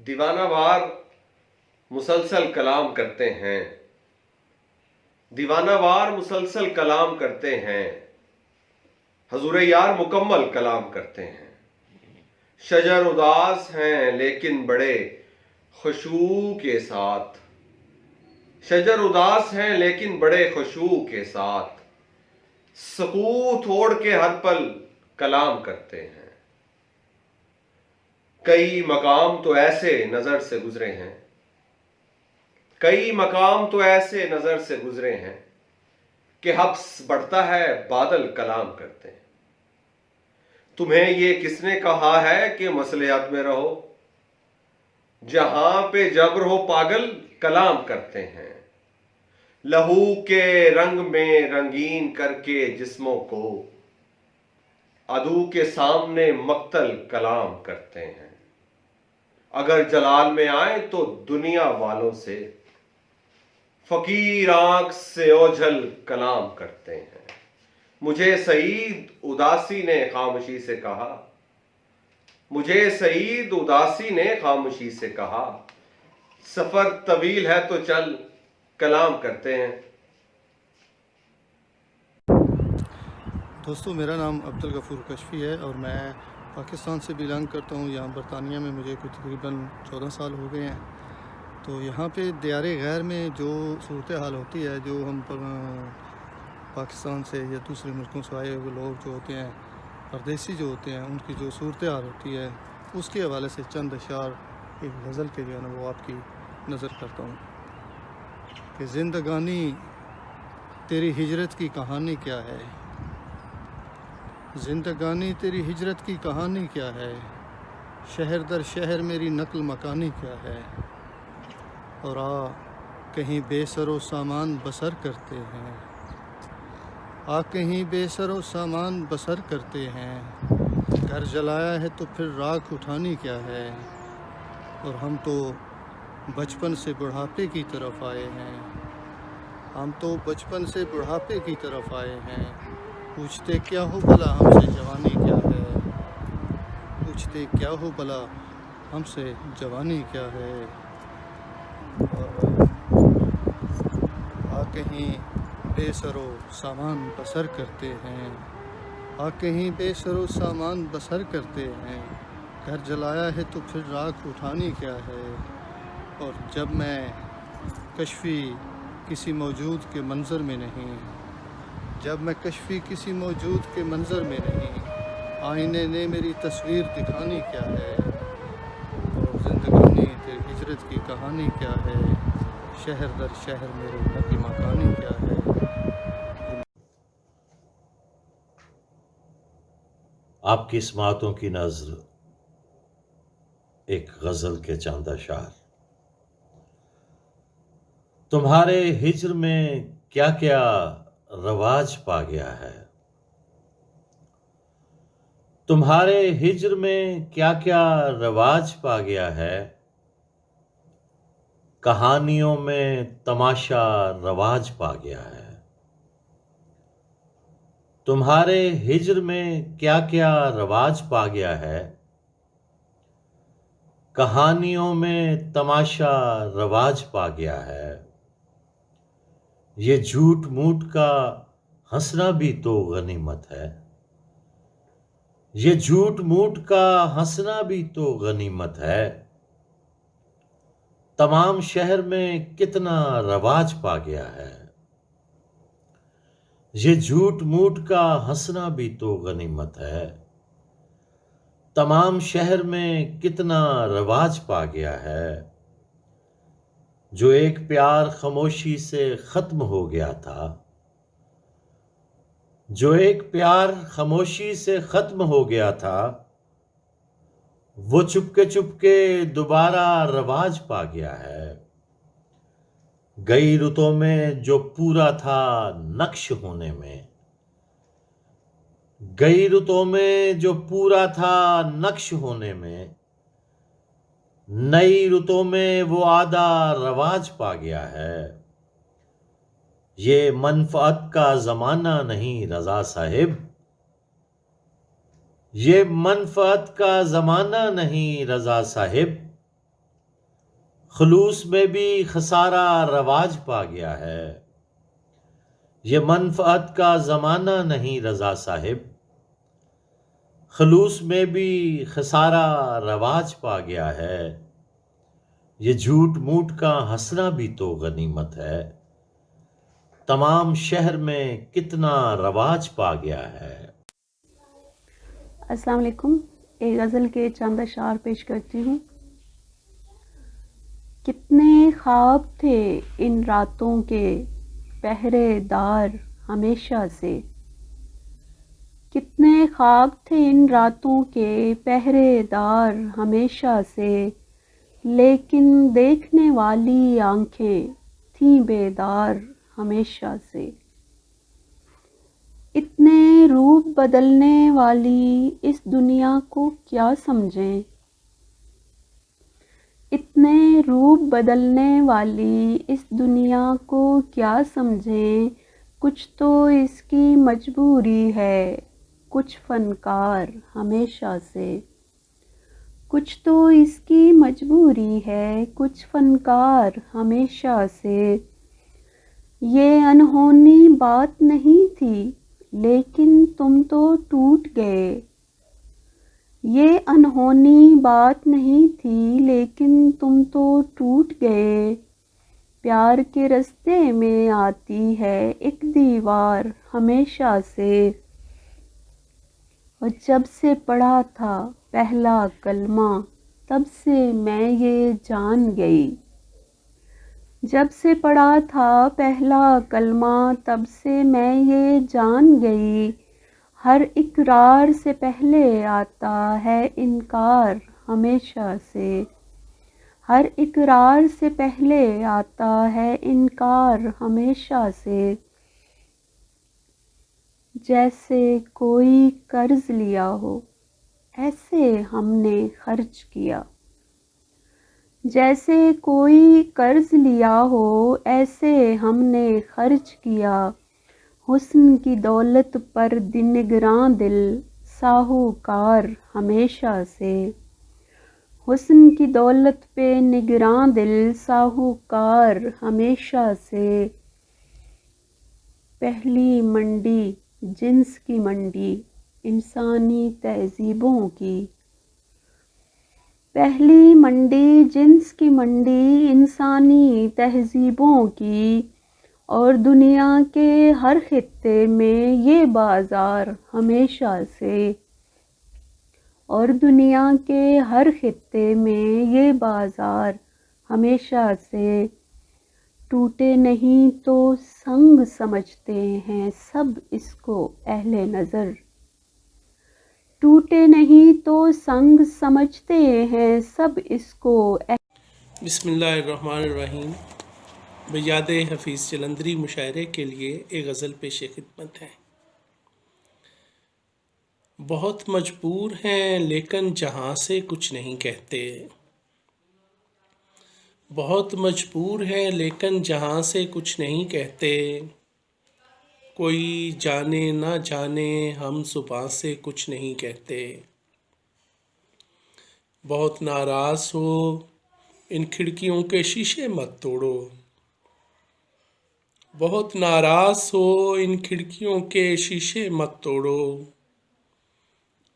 Speaker 5: دیوانہ وار مسلسل کلام کرتے ہیں، دیوانہ وار مسلسل کلام کرتے ہیں، حضور یار مکمل کلام کرتے ہیں۔ شجر اداس ہیں لیکن بڑے خشوع کے ساتھ، شجر اداس ہیں لیکن بڑے خشوع کے ساتھ، سکوت اوڑھ کے ہر پل کلام کرتے ہیں۔ کئی مقام تو ایسے نظر سے گزرے ہیں، کئی مقام تو ایسے نظر سے گزرے ہیں کہ حبس بڑھتا ہے بادل کلام کرتے ہیں۔ تمہیں یہ کس نے کہا ہے کہ مصلحت میں رہو، جہاں پہ جبر ہو پاگل کلام کرتے ہیں۔ لہو کے رنگ میں رنگین کر کے جسموں کو، عدو کے سامنے مقتل کلام کرتے ہیں۔ اگر جلال میں آئیں تو دنیا والوں سے، فقیر آنکھ سے اوجھل کلام کرتے ہیں۔ مجھے سعید اداسی نے خاموشی سے کہا، مجھے سعید اداسی نے خاموشی سے کہا، سفر طویل ہے تو چل کلام کرتے ہیں۔
Speaker 6: دوستو، میرا نام عبدالغفور کشفی ہے اور میں پاکستان سے بلانگ کرتا ہوں۔ یہاں برطانیہ میں مجھے کچھ تقریباً 14 سال ہو گئے ہیں۔ تو یہاں پہ دیار غیر میں جو صورتحال ہوتی ہے، جو ہم پاکستان سے یا دوسرے ملکوں سے آئے ہوئے لوگ جو ہوتے ہیں، پردیسی جو ہوتے ہیں، ان کی جو صورتحال ہوتی ہے، اس کے حوالے سے چند اشعار ایک غزل کے جو ہے نا وہ آپ کی نظر کرتا ہوں کہ زندگانی تیری ہجرت کی کہانی کیا ہے، زندگانی تیری ہجرت کی کہانی کیا ہے، شہر در شہر میری نقل مکانی کیا ہے، اور آ کہیں بے سر و سامان بسر کرتے ہیں، آ کہیں بے سر و سامان بسر کرتے ہیں، گھر جلایا ہے تو پھر راکھ اٹھانی کیا ہے، اور ہم تو بچپن سے بڑھاپے کی طرف آئے ہیں، ہم تو بچپن سے بڑھاپے کی طرف آئے ہیں، پوچھتے کیا ہو بھلا ہم سے جوانی کیا ہے، پوچھتے کیا ہو بھلا ہم سے جوانی کیا ہے، اور آ کہیں بے سر و سامان بسر کرتے ہیں، آ کہیں بے سر و سامان بسر کرتے ہیں، گھر جلایا ہے تو پھر راکھ اٹھانی کیا ہے، اور جب میں کشفی کسی موجود کے منظر میں نہیں، جب میں کشفی کسی موجود کے منظر میں نہیں، آئینے نے میری تصویر دکھانی کیا ہے، اور زندگانی تیری ہجرت کی کہانی کیا ہے، شہر در شہر میری نقل مکانی کیا ہے۔
Speaker 7: آپ کی سماعتوں کی نظر ایک غزل کے چند اشعار۔ تمہارے ہجر میں کیا کیا رواج پا گیا ہے، تمہارے ہجر میں کیا کیا رواج پا گیا ہے، کہانیوں میں تماشا رواج پا گیا ہے۔ تمہارے ہجر میں کیا کیا رواج پا گیا ہے، کہانیوں میں تماشا رواج پا گیا ہے۔ یہ جھوٹ موٹ کا ہنسنا بھی تو غنیمت ہے، یہ جھوٹ موٹ کا ہنسنا بھی تو غنیمت ہے۔ تمام شہر میں کتنا رواج پا گیا ہے، یہ جھوٹ موٹ کا ہنسنا بھی تو غنیمت ہے۔ تمام شہر میں کتنا رواج پا گیا ہے، جو ایک پیار خاموشی سے ختم ہو گیا تھا، جو ایک پیار خاموشی سے ختم ہو گیا تھا، وہ چپ کے دوبارہ رواج پا گیا ہے۔ گئی رتوں میں جو پورا تھا نقش ہونے میں، گئی رتوں میں جو پورا تھا نقش ہونے میں، نئی رتوں میں وہ آدھا رواج پا گیا ہے۔ یہ منفعت کا زمانہ نہیں رضا صاحب، یہ منفعت کا زمانہ نہیں رضا صاحب، خلوص میں بھی خسارہ رواج پا گیا ہے۔ یہ منفعت کا زمانہ نہیں رضا صاحب، خلوص میں بھی خسارہ رواج پا گیا ہے۔ یہ جھوٹ موٹ کا ہنسنا بھی تو غنیمت ہے، تمام شہر میں کتنا رواج پا گیا ہے۔
Speaker 8: السلام علیکم، ایک غزل کے چند اشعار پیش کرتی ہوں۔ کتنے خواب تھے ان راتوں کے پہرے دار ہمیشہ سے، کتنے خواب تھے ان راتوں کے پہرے دار ہمیشہ سے، لیکن دیکھنے والی آنکھیں تھیں بیدار ہمیشہ سے۔ اتنے روپ بدلنے والی اس دنیا کو کیا سمجھیں، اتنے روپ بدلنے والی اس دنیا کو کیا سمجھیں، کچھ تو اس کی مجبوری ہے کچھ فنکار ہمیشہ سے، کچھ تو اس کی مجبوری ہے کچھ فنکار ہمیشہ سے۔ یہ انہونی بات نہیں تھی لیکن تم تو ٹوٹ گئے، یہ انہونی بات نہیں تھی لیکن تم تو ٹوٹ گئے۔ پیار کے رستے میں آتی ہے ایک دیوار ہمیشہ سے، اور جب سے پڑھا تھا پہلا کلمہ تب سے میں یہ جان گئی، جب سے پڑھا تھا پہلا کلمہ تب سے میں یہ جان گئی۔ ہر اقرار سے پہلے آتا ہے انکار ہمیشہ سے، ہر اقرار سے پہلے آتا ہے انکار ہمیشہ سے۔ جیسے کوئی قرض لیا ہو ایسے ہم نے خرچ کیا، جیسے کوئی قرض لیا ہو ایسے ہم نے خرچ کیا۔ حسن کی دولت پر نگراں دل ساہوکار ہمیشہ سے، حسن کی دولت پہ نگراں دل ساہوکار ہمیشہ سے۔ پہلی منڈی جنس کی منڈی انسانی تہذیبوں کی، پہلی منڈی جنس کی منڈی انسانی تہذیبوں کی، اور دنیا کے ہر خطے میں یہ بازار ہمیشہ سے، اور دنیا کے ہر خطے میں یہ بازار ہمیشہ سے۔ ٹوٹے نہیں تو سنگ سمجھتے ہیں سب اس کو اہل نظر، ٹوٹے نہیں تو سنگ سمجھتے ہیں سب اس کو
Speaker 9: بسم اللہ الرحمن الرحیم۔ بیاد حفیظ جلندری مشاعرے کے لیے ایک غزل پیش خدمت ہے۔ بہت مجبور ہیں لیکن جہاں سے کچھ نہیں کہتے، بہت مجبور ہیں لیکن جہاں سے کچھ نہیں کہتے، کوئی جانے نہ جانے ہم زباں سے کچھ نہیں کہتے، بہت ناراض ہو ان کھڑکیوں کے شیشے مت توڑو، بہت ناراض ہو ان کھڑکیوں کے شیشے مت توڑو،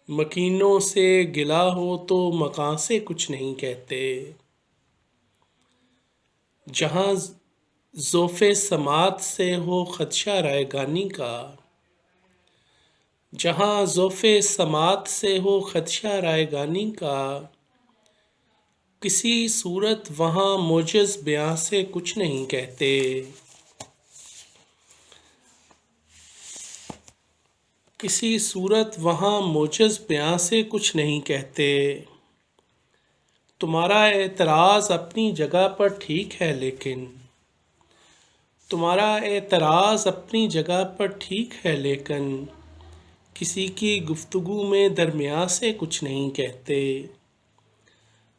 Speaker 9: مکینوں سے گلا ہو تو مکاں سے کچھ نہیں کہتے، جہاں ذوف سماعت سے ہو خدشہ رائے گانی کا، جہاں ذوف سماعت سے ہو خدشہ رائے گانی کا، کسی صورت وہاں موجز بیاں سے کچھ نہیں کہتے، کسی صورت وہاں موجز بیاں سے کچھ نہیں کہتے، تمہارا اعتراض اپنی جگہ پر ٹھیک ہے لیکن، تمہارا اعتراض اپنی جگہ پر ٹھیک ہے لیکن، کسی کی گفتگو میں درمیان سے کچھ نہیں کہتے،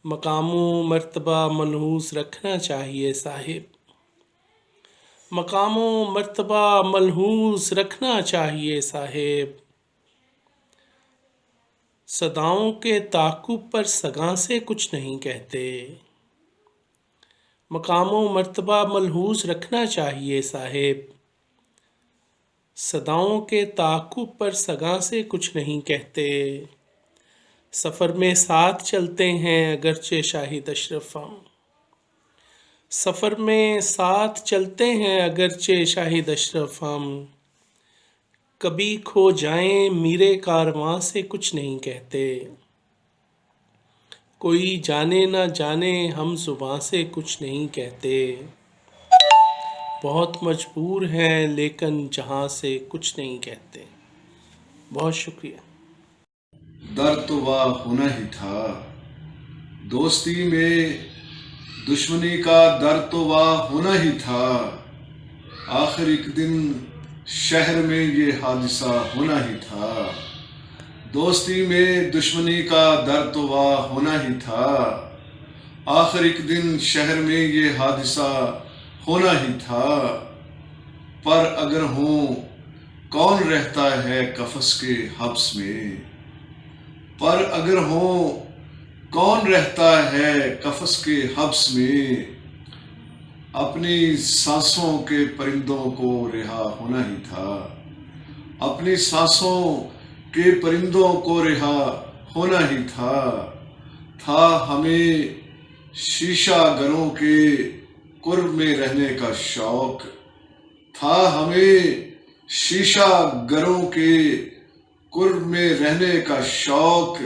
Speaker 9: مقام و مرتبہ ملحوظ رکھنا چاہیے صاحب، مقام و مرتبہ ملحوظ رکھنا چاہیے صاحب، صداؤں کے تعاقب پر سگاں سے کچھ نہیں کہتے، مقام و مرتبہ ملحوظ رکھنا چاہیے صاحب، صداؤں کے تعاقب پر سگاں سے کچھ نہیں کہتے، سفر میں ساتھ چلتے ہیں اگرچہ شاہد اشرف ہم، سفر میں ساتھ چلتے ہیں اگرچہ شاہد اشرف ہم، کبھی کھو جائیں میرے کارواں سے کچھ نہیں کہتے، کوئی جانے نہ جانے ہم زباں سے کچھ نہیں کہتے، بہت مجبور ہیں لیکن جہاں سے کچھ نہیں کہتے۔ بہت شکریہ۔
Speaker 10: درد تو واہ ہونا ہی تھا، دوستی میں دشمنی کا درد تو واہ ہونا ہی تھا، آخر ایک دن شہر میں یہ حادثہ ہونا ہی تھا، دوستی میں دشمنی کا درد تو واہ ہونا ہی تھا، آخر ایک دن شہر میں یہ حادثہ ہونا ہی تھا، پر اگر ہوں کون رہتا ہے قفس کے حبس میں، پر اگر ہوں کون رہتا ہے قفس کے حبس میں، اپنی سانسوں کے پرندوں کو رہا ہونا ہی تھا، اپنی سانسوں کے پرندوں کو رہا ہونا ہی تھا ہمیں شیشہ گروں کے قرب میں رہنے کا شوق، تھا ہمیں شیشہ گروں کے قرب میں رہنے کا شوق،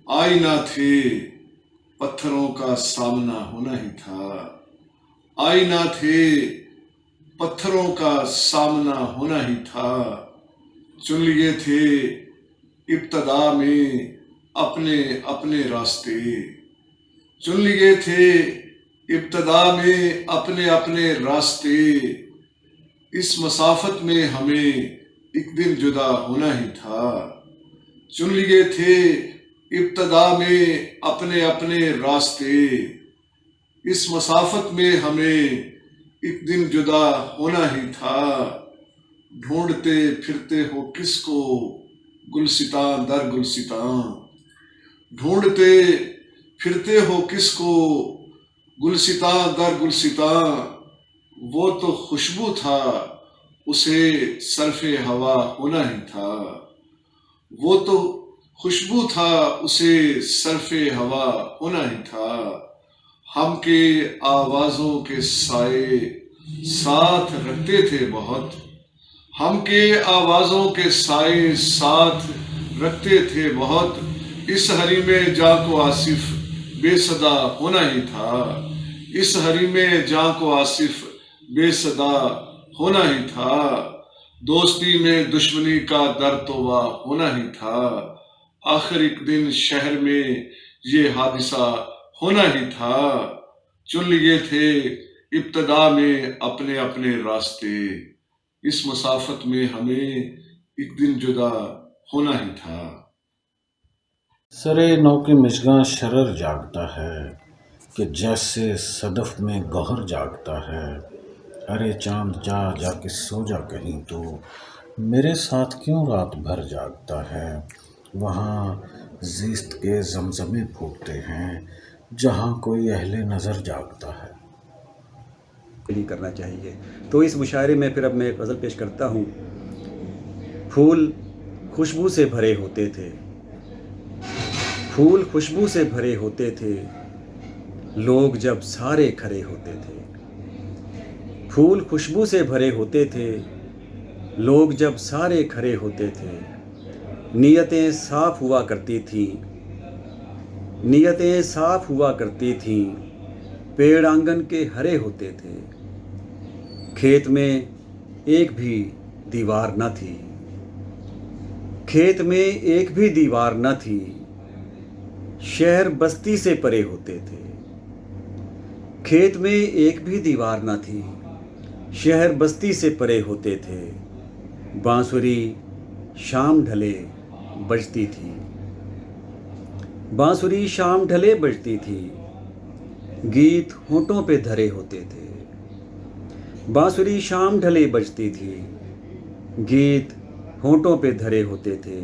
Speaker 10: آئینہ تھے پتھروں کا سامنا ہونا ہی تھا، آئینہ تھے پتھروں کا سامنا ہونا ہی تھا، چن لیے تھے ابتدا میں اپنے اپنے راستے، چن لیے تھے ابتدا میں اپنے اپنے راستے، اس مسافت میں ہمیں ایک دن جدا ہونا ہی تھا، چن لیے تھے ابتدا میں اپنے اپنے راستے، اس مسافت میں ہمیں ایک دن جدا ہونا ہی تھا، ڈھونڈتے پھرتے ہو کس کو گلستاں در گلستاں، ڈھونڈتے پھرتے ہو کس کو گلستاں در گلستاں، وہ تو خوشبو تھا اسے صرف ہوا ہونا ہی تھا، وہ تو خوشبو تھا اسے صرف ہوا ہونا ہی تھا، ہم کے آوازوں کے سائے ساتھ رکھتے تھے بہت، ہم کے آوازوں کے سائے ساتھ رکھتے تھے بہت، اس ہری میں جاں کو آصف بے صدا ہونا ہی تھا، اس ہری میں جاں کو آصف بے صدا ہونا ہی تھا، دوستی میں دشمنی کا درد تو واہ ہونا ہی تھا، آخر ایک دن شہر میں یہ حادثہ ہونا ہی تھا، چن لیے تھے ابتدا میں اپنے اپنے راستے، اس مسافت میں ہمیں ایک دن جدا ہونا ہی تھا۔
Speaker 11: سرے نو کے مژگاں شرر جاگتا ہے کہ جیسے صدف میں گوہر جاگتا ہے. ارے چاند جا جا کے سو جا کہیں تو میرے ساتھ کیوں رات بھر جاگتا ہے. وہاں زیست کے زمزمے پھوٹتے ہیں جہاں کوئی اہل نظر جاگتا ہے.
Speaker 12: نہیں کرنا چاہیے. تو اس مشاعرے میں پھر اب میں ایک غزل پیش کرتا ہوں. پھول خوشبو سے بھرے ہوتے تھے، پھول خوشبو سے بھرے ہوتے تھے، لوگ جب سارے کھڑے ہوتے تھے. پھول خوشبو سے بھرے ہوتے تھے، لوگ جب سارے کھڑے ہوتے تھے. نیتیں صاف ہوا کرتی تھیں، نیتیں صاف ہوا کرتی تھیں، پیڑ آنگن کے ہرے ہوتے تھے. کھیت میں ایک بھی دیوار نہ تھی، کھیت میں ایک بھی دیوار نہ تھی، شہر بستی سے پرے ہوتے تھے. کھیت میں ایک بھی دیوار نہ تھی، شہر بستی سے پرے ہوتے تھے. بانسری شام ڈھلے بجتی تھی، بانسری شام ڈھلے بجتی تھی، گیت ہونٹوں پہ دھرے ہوتے تھے. بانسری شام ڈھلے بجتی تھی، گیت ہونٹوں پہ دھرے ہوتے تھے.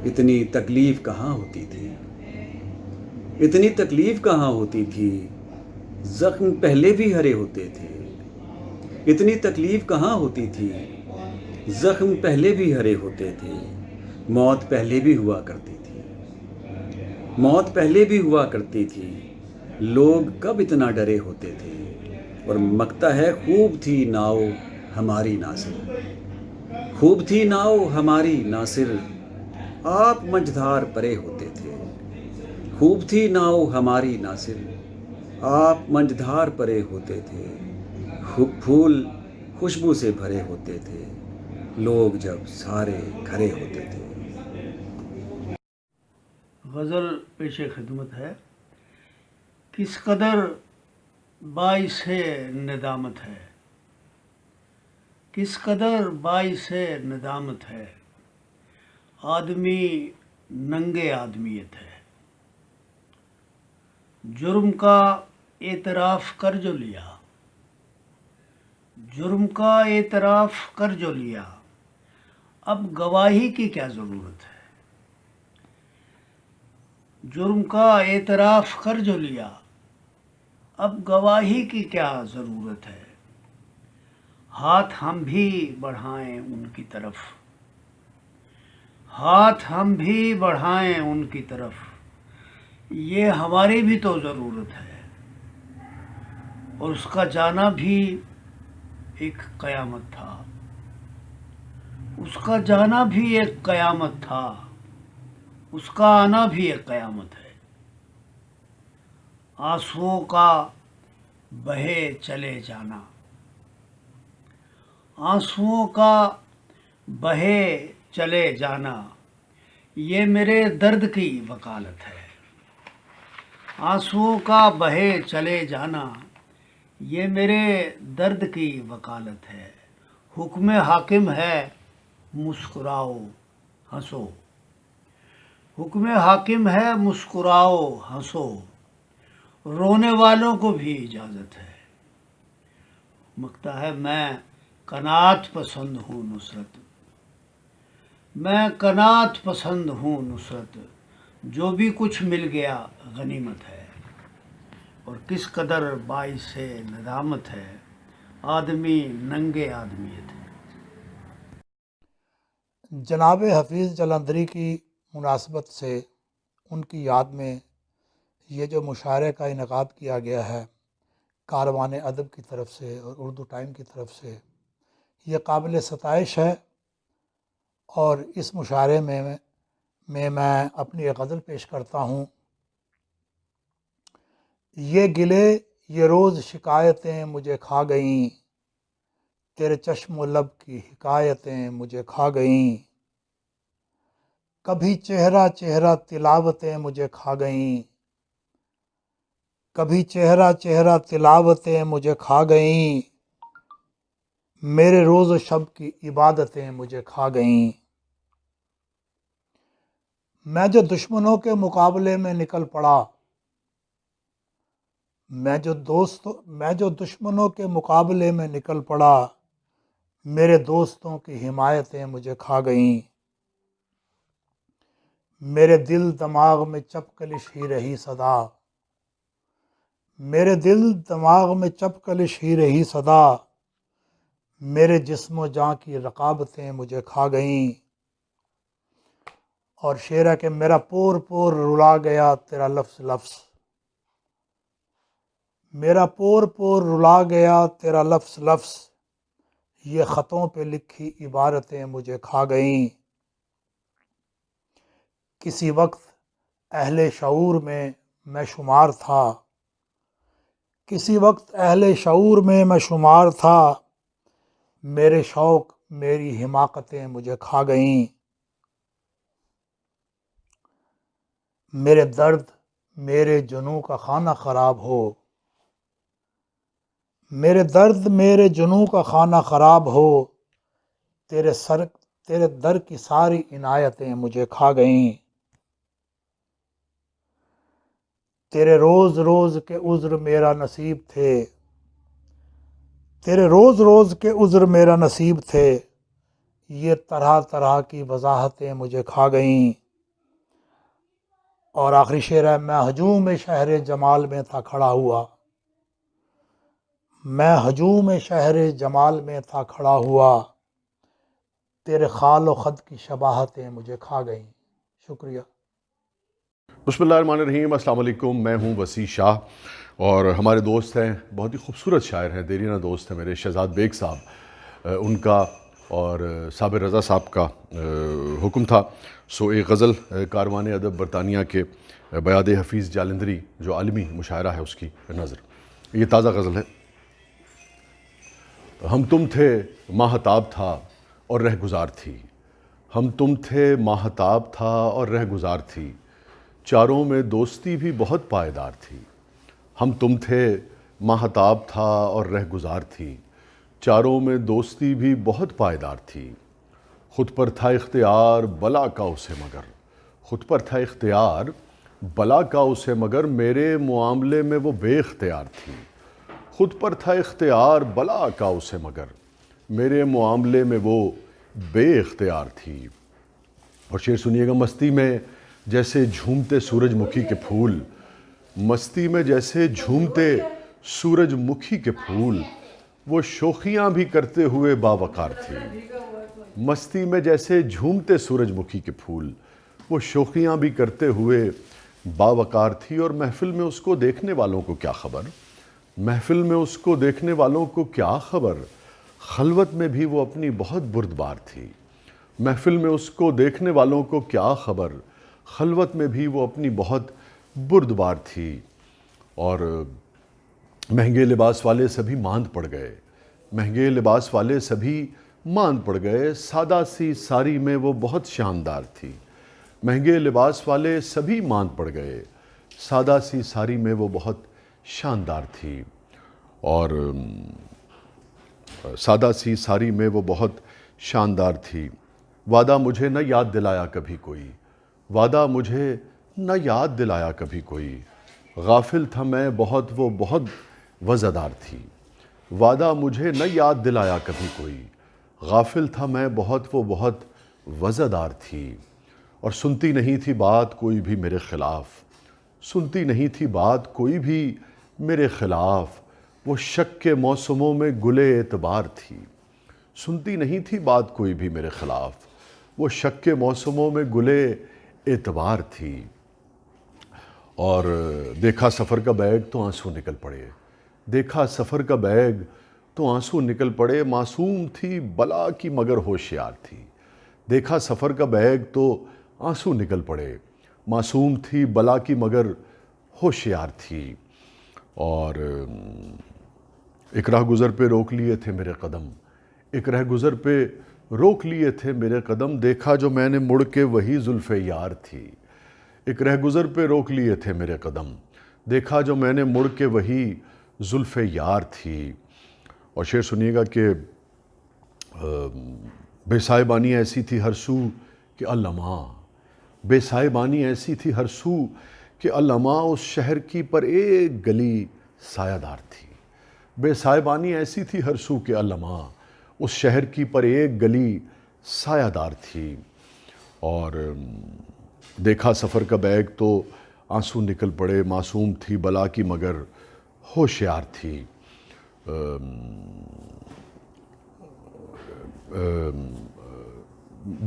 Speaker 12: اتنی تکلیف کہاں ہوتی تھی، اتنی تکلیف کہاں ہوتی تھی، زخم پہلے بھی ہرے ہوتے تھے. اتنی تکلیف کہاں ہوتی تھی، زخم پہلے بھی ہرے ہوتے تھے. موت پہلے بھی ہوا کرتی تھی، موت پہلے بھی ہوا کرتی تھی، لوگ کب اتنا ڈرے ہوتے تھے. اور مکتا ہے خوب تھی ناؤ ہماری ناصر، خوب تھی ناؤ ہماری ناصر، آپ منجھدار پرے ہوتے تھے. خوب تھی ناؤ ہماری ناصر، آپ منجھدار پرے ہوتے تھے. پھول خوشبو سے بھرے ہوتے تھے، لوگ جب سارے کھڑے ہوتے تھے.
Speaker 13: غزل پیش خدمت ہے. کس قدر باعث ندامت ہے، کس قدر باعث ندامت ہے، آدمی ننگے آدمیت ہے. جرم کا اعتراف کر جو لیا، جرم کا اعتراف کر جو لیا، اب گواہی کی کیا ضرورت ہے. جرم کا اعتراف کر جو لیا، اب گواہی کی کیا ضرورت ہے. ہاتھ ہم بھی بڑھائیں ان کی طرف، ہاتھ ہم بھی بڑھائیں ان کی طرف، یہ ہماری بھی تو ضرورت ہے. اور اس کا جانا بھی ایک قیامت تھا، اس کا جانا بھی ایک قیامت تھا، اس کا آنا بھی ایک قیامت ہے. آنسوؤں کا بہے چلے جانا، آنسوؤں کا بہے چلے جانا، یہ میرے درد کی وکالت ہے. آنسوؤں کا بہے چلے جانا، یہ میرے درد کی وکالت ہے. حکم حاکم ہے مسکراؤ ہنسو، حکم حاکم ہے مسکراؤ ہنسو، رونے والوں کو بھی اجازت ہے. مکتا ہے میں قناعت پسند ہوں نصرت، میں قناعت پسند ہوں نصرت، جو بھی کچھ مل گیا غنیمت ہے. اور کس قدر باعث ندامت ہے، آدمی ننگے آدمیت ہے.
Speaker 14: جناب حفیظ جلندری کی مناسبت سے ان کی یاد میں یہ جو مشاعرے کا انعقاد کیا گیا ہے کاروان ادب کی طرف سے اور اردو ٹائم کی طرف سے، یہ قابل ستائش ہے. اور اس مشاعرے میں اپنی ایک غزل پیش کرتا ہوں. یہ گلے یہ روز شکایتیں مجھے کھا گئیں، تیرے چشم و لب کی حکایتیں مجھے کھا گئیں. کبھی چہرہ چہرہ تلاوتیں مجھے کھا گئیں، کبھی چہرہ چہرہ تلاوتیں مجھے کھا گئیں، میرے روز و شب کی عبادتیں مجھے کھا گئیں. میں جو دشمنوں کے مقابلے میں نکل پڑا، میں جو دشمنوں کے مقابلے میں نکل پڑا، میرے دوستوں کی حمایتیں مجھے کھا گئیں، میرے دل دماغ میں چپکلش ہی رہی صدا، میرے دل دماغ میں چپکلش ہی رہی صدا، میرے جسم و جاں کی رقابتیں مجھے کھا گئیں۔ اور شعر ہے کہ میرا پور پور رلا گیا تیرا لفظ لفظ، میرا پور پور رلا گیا تیرا لفظ لفظ، یہ خطوں پہ لکھی عبارتیں مجھے کھا گئیں۔ کسی وقت اہل شعور میں شمار تھا، کسی وقت اہل شعور میں شمار تھا، میرے شوق میری حماقتیں مجھے کھا گئیں۔ میرے درد میرے جنوں کا خانہ خراب ہو، میرے درد میرے جنوں کا خانہ خراب ہو، تیرے در کی ساری عنایتیں مجھے کھا گئیں۔ تیرے روز روز کے عذر میرا نصیب تھے، تیرے روز روز کے عذر میرا نصیب تھے، یہ طرح طرح کی وضاحتیں مجھے کھا گئیں۔ اور آخری شعر ہے، میں ہجوم شہر جمال میں تھا کھڑا ہوا، میں ہجوم شہر جمال میں تھا کھڑا ہوا، تیرے خال و خد کی شباہتیں مجھے کھا گئیں۔ شکریہ۔
Speaker 15: بسم اللہ الرحمن الرحیم۔ السلام علیکم، میں ہوں وسیع شاہ اور ہمارے دوست ہیں، بہت ہی خوبصورت شاعر ہیں، دیرینہ دوست ہیں میرے شہزاد بیگ صاحب، ان کا اور صابر رضا صاحب کا حکم تھا سو ایک غزل کاروان ادب برطانیہ کے بیاد حفیظ جالندری جو عالمی مشاعرہ ہے اس کی نظر۔ یہ تازہ غزل ہے۔ ہم تم تھے ماہتاب تھا اور رہ گزار تھی، ہم تم تھے ماہتاب تھا اور رہ گزار تھی، چاروں میں دوستی بھی بہت پائیدار تھی۔ ہم تم تھے ماہتاب تھا اور رہ گزار تھی، چاروں میں دوستی بھی بہت پائیدار تھی، خود پر تھا اختیار بلا کا اسے مگر، خود پر تھا اختیار بلا کا اسے مگر، میرے معاملے میں وہ بے اختیار تھی، خود پر تھا اختیار بلا کا اسے مگر، میرے معاملے میں وہ بے اختیار تھی۔ اور شعر سنیے گا، مستی میں جیسے جھومتے سورج مکھی کے پھول، مستی میں جیسے جھومتے سورج مکھی کے پھول، وہ شوخیاں بھی کرتے ہوئے باوقار تھی، مستی میں جیسے جھومتے سورج مکھی کے پھول، وہ شوخیاں بھی کرتے ہوئے باوقار تھی۔ اور محفل میں اس کو دیکھنے والوں کو کیا خبر، محفل میں اس کو دیکھنے والوں کو کیا خبر، خلوت میں بھی وہ اپنی بہت بردبار تھی، محفل میں اس کو دیکھنے والوں کو کیا خبر، خلوت میں بھی وہ اپنی بہت بردبار تھی۔ اور مہنگے لباس والے سبھی ماند پڑ گئے، مہنگے لباس والے سبھی ماند پڑ گئے، سادہ سی ساری میں وہ بہت شاندار تھی، مہنگے لباس والے سبھی ماند پڑ گئے، سادہ سی ساری میں وہ بہت شاندار تھی۔ اور سادہ سی ساری میں وہ بہت شاندار تھی، وعدہ مجھے نہ یاد دلایا کبھی کوئی، وعدہ مجھے نہ یاد دلایا کبھی کوئی، غافل تھا میں بہت وہ بہت وزدار تھی، وعدہ مجھے نہ یاد دلایا کبھی کوئی، غافل تھا میں بہت وہ بہت وزدار تھی۔ اور سنتی نہیں تھی بات کوئی بھی میرے خلاف، سنتی نہیں تھی بات کوئی بھی میرے خلاف، وہ شک کے موسموں میں گلے اعتبار تھی، سنتی نہیں تھی بات کوئی بھی میرے خلاف، وہ شک کے موسموں میں گلے اعتبار تھی۔ اور دیکھا سفر کا بیگ تو آنسو نکل پڑے، دیکھا سفر کا بیگ تو آنسو نکل پڑے، معصوم تھی بلا کی مگر ہوشیار تھی، دیکھا سفر کا بیگ تو آنسو نکل پڑے، معصوم تھی بلا کی مگر ہوشیار تھی۔ اور ایک راہ گزر پہ روک لیے تھے میرے قدم، ایک راہ گزر پہ روک لیے تھے میرے قدم، دیکھا جو میں نے مڑ کے وہی زلف یار تھی، ایک راہ گزر پہ روک لیے تھے میرے قدم، دیکھا جو میں نے مڑ کے وہی زلف یار تھی۔ اور شعر سنیے گا کہ بے صاحبانی ایسی تھی ہر سو کہ اللماں، بے سائبانی ایسی تھی ہر سو کہ علماء اس شہر کی پر ایک گلی سایہ دار تھی۔ بے سائبانی ایسی تھی ہر سو کہ علماء اس شہر کی پر ایک گلی سایہ دار تھی۔ اور دیکھا سفر کا بیگ تو آنسو نکل پڑے، معصوم تھی بلا کی مگر ہوشیار تھی۔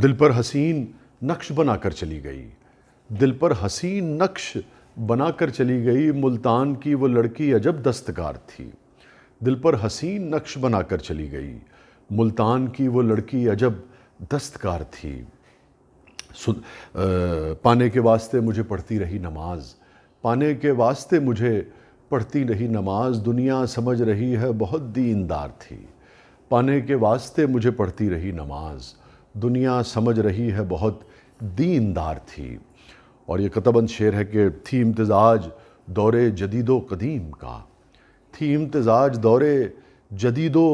Speaker 15: دل پر حسین نقش بنا کر چلی گئی، دل پر حسین نقش بنا کر چلی گئی، ملتان کی وہ لڑکی عجب دستکار تھی۔ دل پر حسین نقش بنا کر چلی گئی، ملتان کی وہ لڑکی عجب دستکار تھی۔ پانے کے واسطے مجھے پڑھتی رہی نماز، پانے کے واسطے مجھے پڑھتی رہی نماز، دنیا سمجھ رہی ہے بہت دیندار تھی۔ پانے کے واسطے مجھے پڑھتی رہی نماز، دنیا سمجھ رہی ہے بہت دیندار تھی۔ اور یہ قطبند شعر ہے کہ تھی امتزاج دور جدید و قدیم کا، تھی امتزاج دور جدید و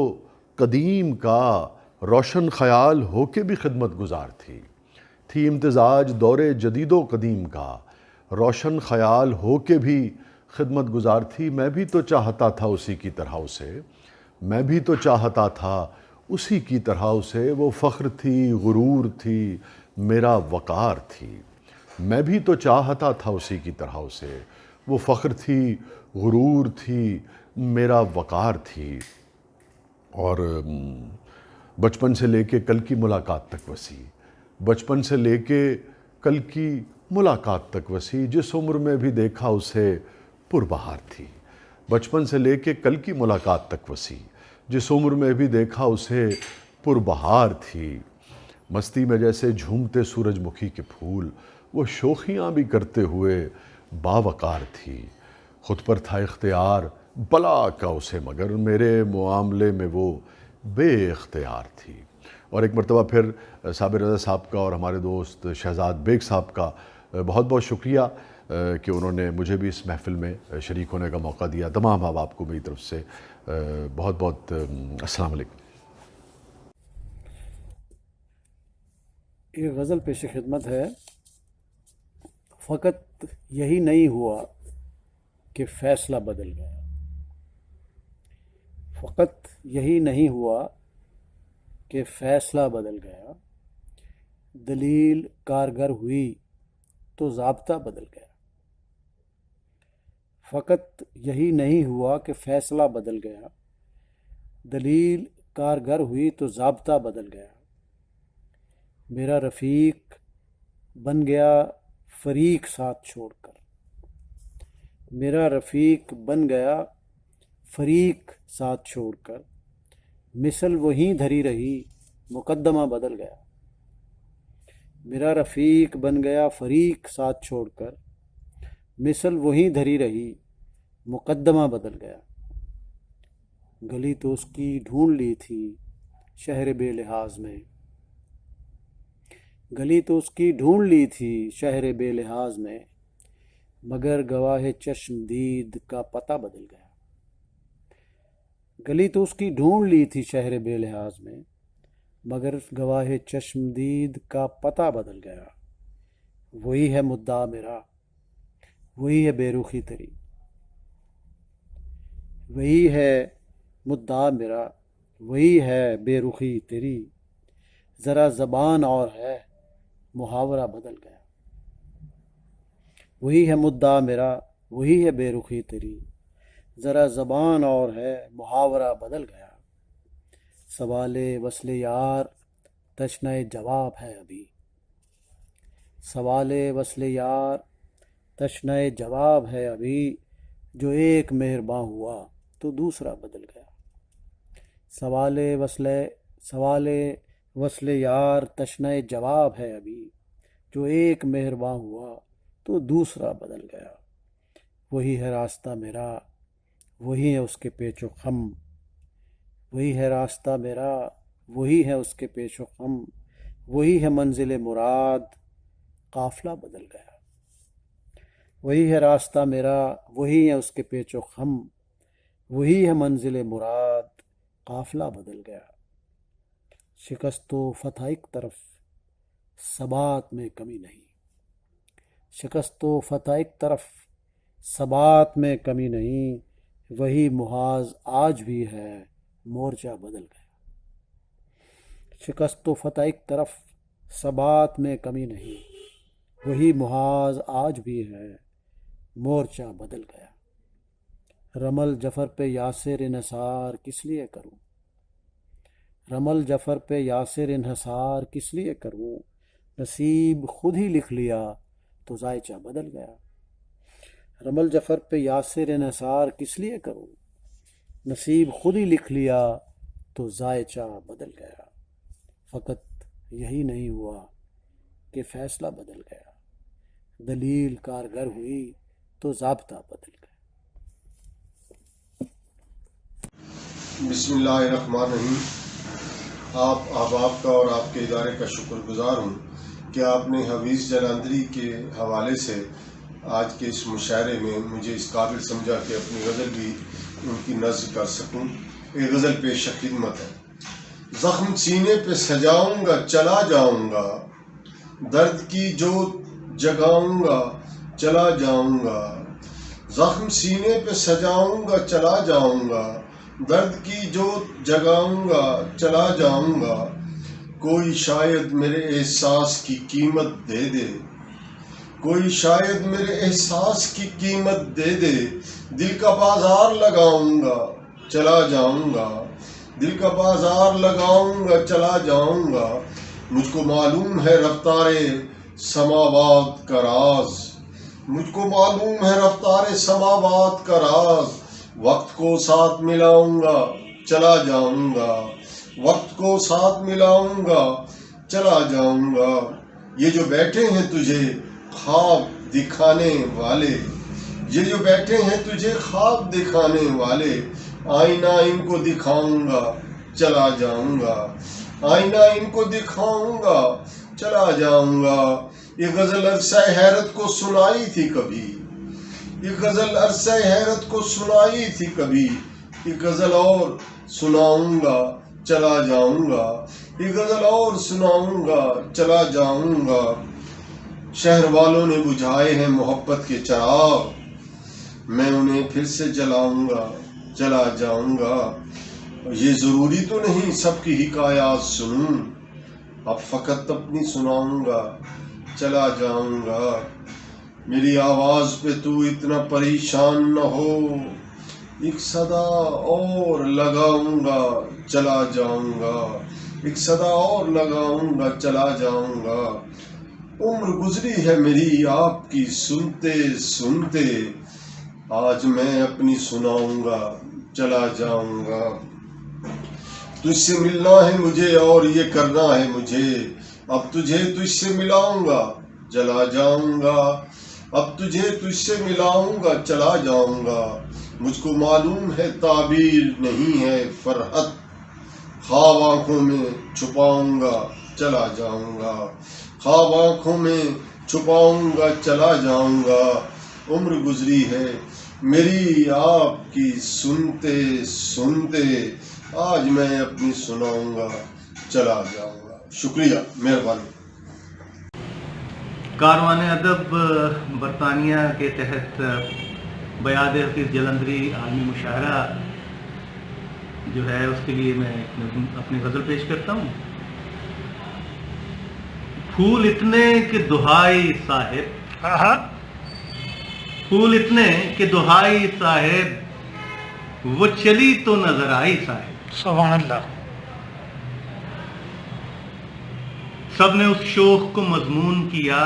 Speaker 15: قدیم کا، روشن خیال ہو کے بھی خدمت گزار تھی۔ تھی امتزاج دور جدید و قدیم کا، روشن خیال ہو کے بھی خدمت گزار تھی۔ میں بھی تو چاہتا تھا اسی کی طرح اسے، میں بھی تو چاہتا تھا اسی کی طرح اسے، وہ فخر تھی غرور تھی میرا وقار تھی۔ میں بھی تو چاہتا تھا اسی کی طرح اسے، وہ فخر تھی غرور تھی میرا وقار تھی۔ اور بچپن سے لے کے کل کی ملاقات تک وسیع، بچپن سے لے کے کل کی ملاقات تک وسیع، جس عمر میں بھی دیکھا اسے پربہار تھی۔ بچپن سے لے کے کل کی ملاقات تک وسیع، جس عمر میں بھی دیکھا اسے پربہار تھی۔ مستی میں جیسے جھومتے سورج مکھی کے پھول، وہ شوخیاں بھی کرتے ہوئے باوقار تھی۔ خود پر تھا اختیار بلا کا اسے مگر میرے معاملے میں وہ بے اختیار تھی۔ اور ایک مرتبہ پھر صابر رضا صاحب کا اور ہمارے دوست شہزاد بیگ صاحب کا بہت بہت شکریہ کہ انہوں نے مجھے بھی اس محفل میں شریک ہونے کا موقع دیا۔ تمام آپ کو میری طرف سے بہت بہت السلام علیکم۔
Speaker 16: یہ غزل پیش خدمت ہے۔ فقط یہی نہیں ہوا کہ فیصلہ بدل گیا، فقط یہی نہیں ہوا کہ فیصلہ بدل گیا، دلیل کارگر ہوئی تو ضابطہ بدل گیا۔ فقط یہی نہیں ہوا کہ فیصلہ بدل گیا، دلیل کارگر ہوئی تو ضابطہ بدل گیا۔ میرا رفیق بن گیا فریق ساتھ چھوڑ کر، میرا رفیق بن گیا فریق ساتھ چھوڑ کر، مثل وہیں دھری رہی مقدمہ بدل گیا۔ میرا رفیق بن گیا فریق ساتھ چھوڑ کر، مثل وہیں دھری رہی مقدمہ بدل گیا۔ گلی تو اس کی ڈھونڈ لی تھی شہر بے لحاظ میں، گلی تو اس کی ڈھونڈ لی تھی شہر بے لحاظ میں، مگر گواہ چشم دید کا پتہ بدل گیا۔ گلی تو اس کی ڈھونڈ لی تھی شہر بے لحاظ میں، مگر گواہ چشم دید کا پتہ بدل گیا۔ وہی ہے مدعا میرا، وہی ہے بے رخی تیری، وہی ہے مدعا میرا، وہی ہے بے رخی تیری، ذرا زبان اور ہے محاورہ بدل گیا۔ وہی ہے مدعا میرا، وہی ہے بے رخی تیری، ذرا زبان اور ہے محاورہ بدل گیا۔ سوال وصل یار تشنہ جواب ہے ابھی، سوال وصل یار تشنہ جواب ہے ابھی، جو ایک مہرباں ہوا تو دوسرا بدل گیا۔ سوال وصل یار تشنہ جواب ہے ابھی، جو ایک مہرباں ہوا تو دوسرا بدل گیا۔ وہی ہے راستہ میرا، وہی ہے اس کے پیچ و خم، وہی ہے راستہ میرا، وہی ہے اس کے پیچ و خم، وہی ہے منزل مراد، قافلہ بدل گیا۔ وہی ہے راستہ میرا، وہی ہے اس کے پیچ و خم، وہی ہے منزل مراد، قافلہ بدل گیا۔ شکست و فتح ایک طرف، ثبات میں کمی نہیں، شکست و فتح ایک طرف، ثبات میں کمی نہیں، وہی محاذ آج بھی ہے، مورچہ بدل گیا۔ شکست و فتح ایک طرف، ثبات میں کمی نہیں، وہی محاذ آج بھی ہے، مورچہ بدل گیا۔ رمل جفر پہ یاسر انحصار کس لیے کروں، رمل جفر پہ یاسر انحصار کس لیے کروں، نصیب خود ہی لکھ لیا تو ذائچہ بدل گیا۔ رمل جفر پہ یاسر انحصار کس لیے کروں، نصیب خود ہی لکھ لیا تو ذائچہ بدل گیا۔ فقط یہی نہیں ہوا کہ فیصلہ بدل گیا، دلیل کارگر ہوئی تو ضابطہ بدل گیا۔
Speaker 10: بسم اللہ الرحمن الرحیم۔ آپ احباب کا اور آپ کے ادارے کا شکر گزار ہوں کہ آپ نے حفیظ جلندری کے حوالے سے آج کے اس مشاعرے میں مجھے اس قابل سمجھا کہ اپنی غزل بھی ان کی نظم کر سکوں۔ ایک غزل پیش خدمت ہے۔ زخم سینے پہ سجاؤں گا چلا جاؤں گا، درد کی جوت جگاؤں گا چلا جاؤں گا، زخم سینے پہ سجاؤں گا چلا جاؤں گا، درد کی جوت جگاؤں گا چلا جاؤں گا، کوئی شاید میرے احساس کی قیمت دے دے، کوئی شاید میرے احساس کی قیمت دے دے، دل کا بازار لگاؤں گا چلا جاؤں گا، دل کا بازار لگاؤں گا چلا جاؤں گا، مجھ کو معلوم ہے رفتار سماوات کا راز، مجھ کو معلوم ہے رفتار سماوات کا راز، وقت کو ساتھ ملاؤں گا چلا جاؤں گا، وقت کو ساتھ ملاؤں گا چلا جاؤں گا، یہ جو بیٹھے ہیں تجھے خواب دکھانے والے، یہ جو بیٹھے ہیں تجھے خواب دکھانے والے، آئینہ ان کو دکھاؤں گا چلا جاؤں گا، آئینہ ان کو دکھاؤں گا چلا جاؤں گا۔ یہ غزل عرصہ حیرت کو سنائی تھی کبھی، یہ غزل عرصہ حیرت کو سنائی تھی کبھی، یہ غزل اور سناؤں گا چلا جاؤں گا، یہ غزل اور سناؤں گا چلا جاؤں گا۔ شہر والوں نے بجھائے ہیں محبت کے چراغ، میں انہیں پھر سے جلاؤں گا چلا جاؤں گا، یہ ضروری تو نہیں سب کی حکایات سنوں، اب فقط اپنی سناؤں گا چلا جاؤں گا، میری آواز پہ تو اتنا پریشان نہ ہو، ایک صدا اور لگاؤں گا چلا جاؤں گا، ایک صدا اور لگاؤں گا چلا جاؤں گا، عمر گزری ہے میری آپ کی سنتے سنتے، آج میں اپنی سناؤں گا چلا جاؤں گا، تجھ سے ملنا ہے مجھے اور یہ کرنا ہے مجھے، اب تجھے تجھ سے ملاؤں گا چلا جاؤں گا، اب تجھے تجھ سے ملاؤں گا چلا جاؤں گا، مجھ کو معلوم ہے تعبیر نہیں ہے فرحت، خواب آنکھوں میں چھپاؤں گا چلا جاؤں گا، خواب آنکھوں میں چھپاؤں گا چلا جاؤں گا، عمر گزری ہے میری آپ کی سنتے سنتے، آج میں اپنی سناؤں گا چلا جاؤں گا۔ شکریہ، مہربانی۔
Speaker 17: کاروان ادب برطانیہ کے تحت بیاد حفیظ جلندری عالمی مشاعرہ جو ہے اس کے لیے میں اپنی غزل پیش کرتا ہوں۔ پھول اتنے کہ دہائی صاحب، پھول اتنے کہ دہائی صاحب، وہ چلی تو نظر آئی صاحب،
Speaker 1: سبحان اللہ۔
Speaker 17: سب نے اس شوق کو مضمون کیا،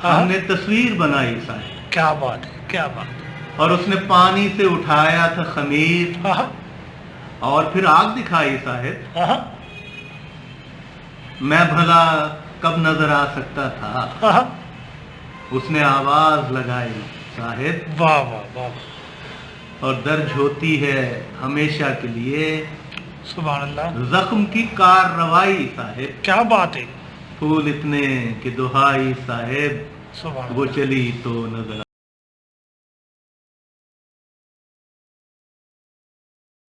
Speaker 17: ہم نے تصویر بنائی صاحب،
Speaker 1: کیا بات ہے، کیا بات ہے۔
Speaker 17: اور اس نے پانی سے اٹھایا تھا خمیر اور پھر آگ دکھائی صاحب، میں بھلا کب نظر آ سکتا تھا، اس نے آواز لگائی صاحب،
Speaker 1: واہ واہ واہ،
Speaker 17: اور درج ہوتی ہے ہمیشہ کے لیے،
Speaker 1: سبحان اللہ،
Speaker 17: زخم کی کارروائی صاحب،
Speaker 1: کیا بات ہے۔
Speaker 17: پھول اتنے کہ دہائی صاحب،
Speaker 1: سبحان
Speaker 17: وہ چلی تو نظر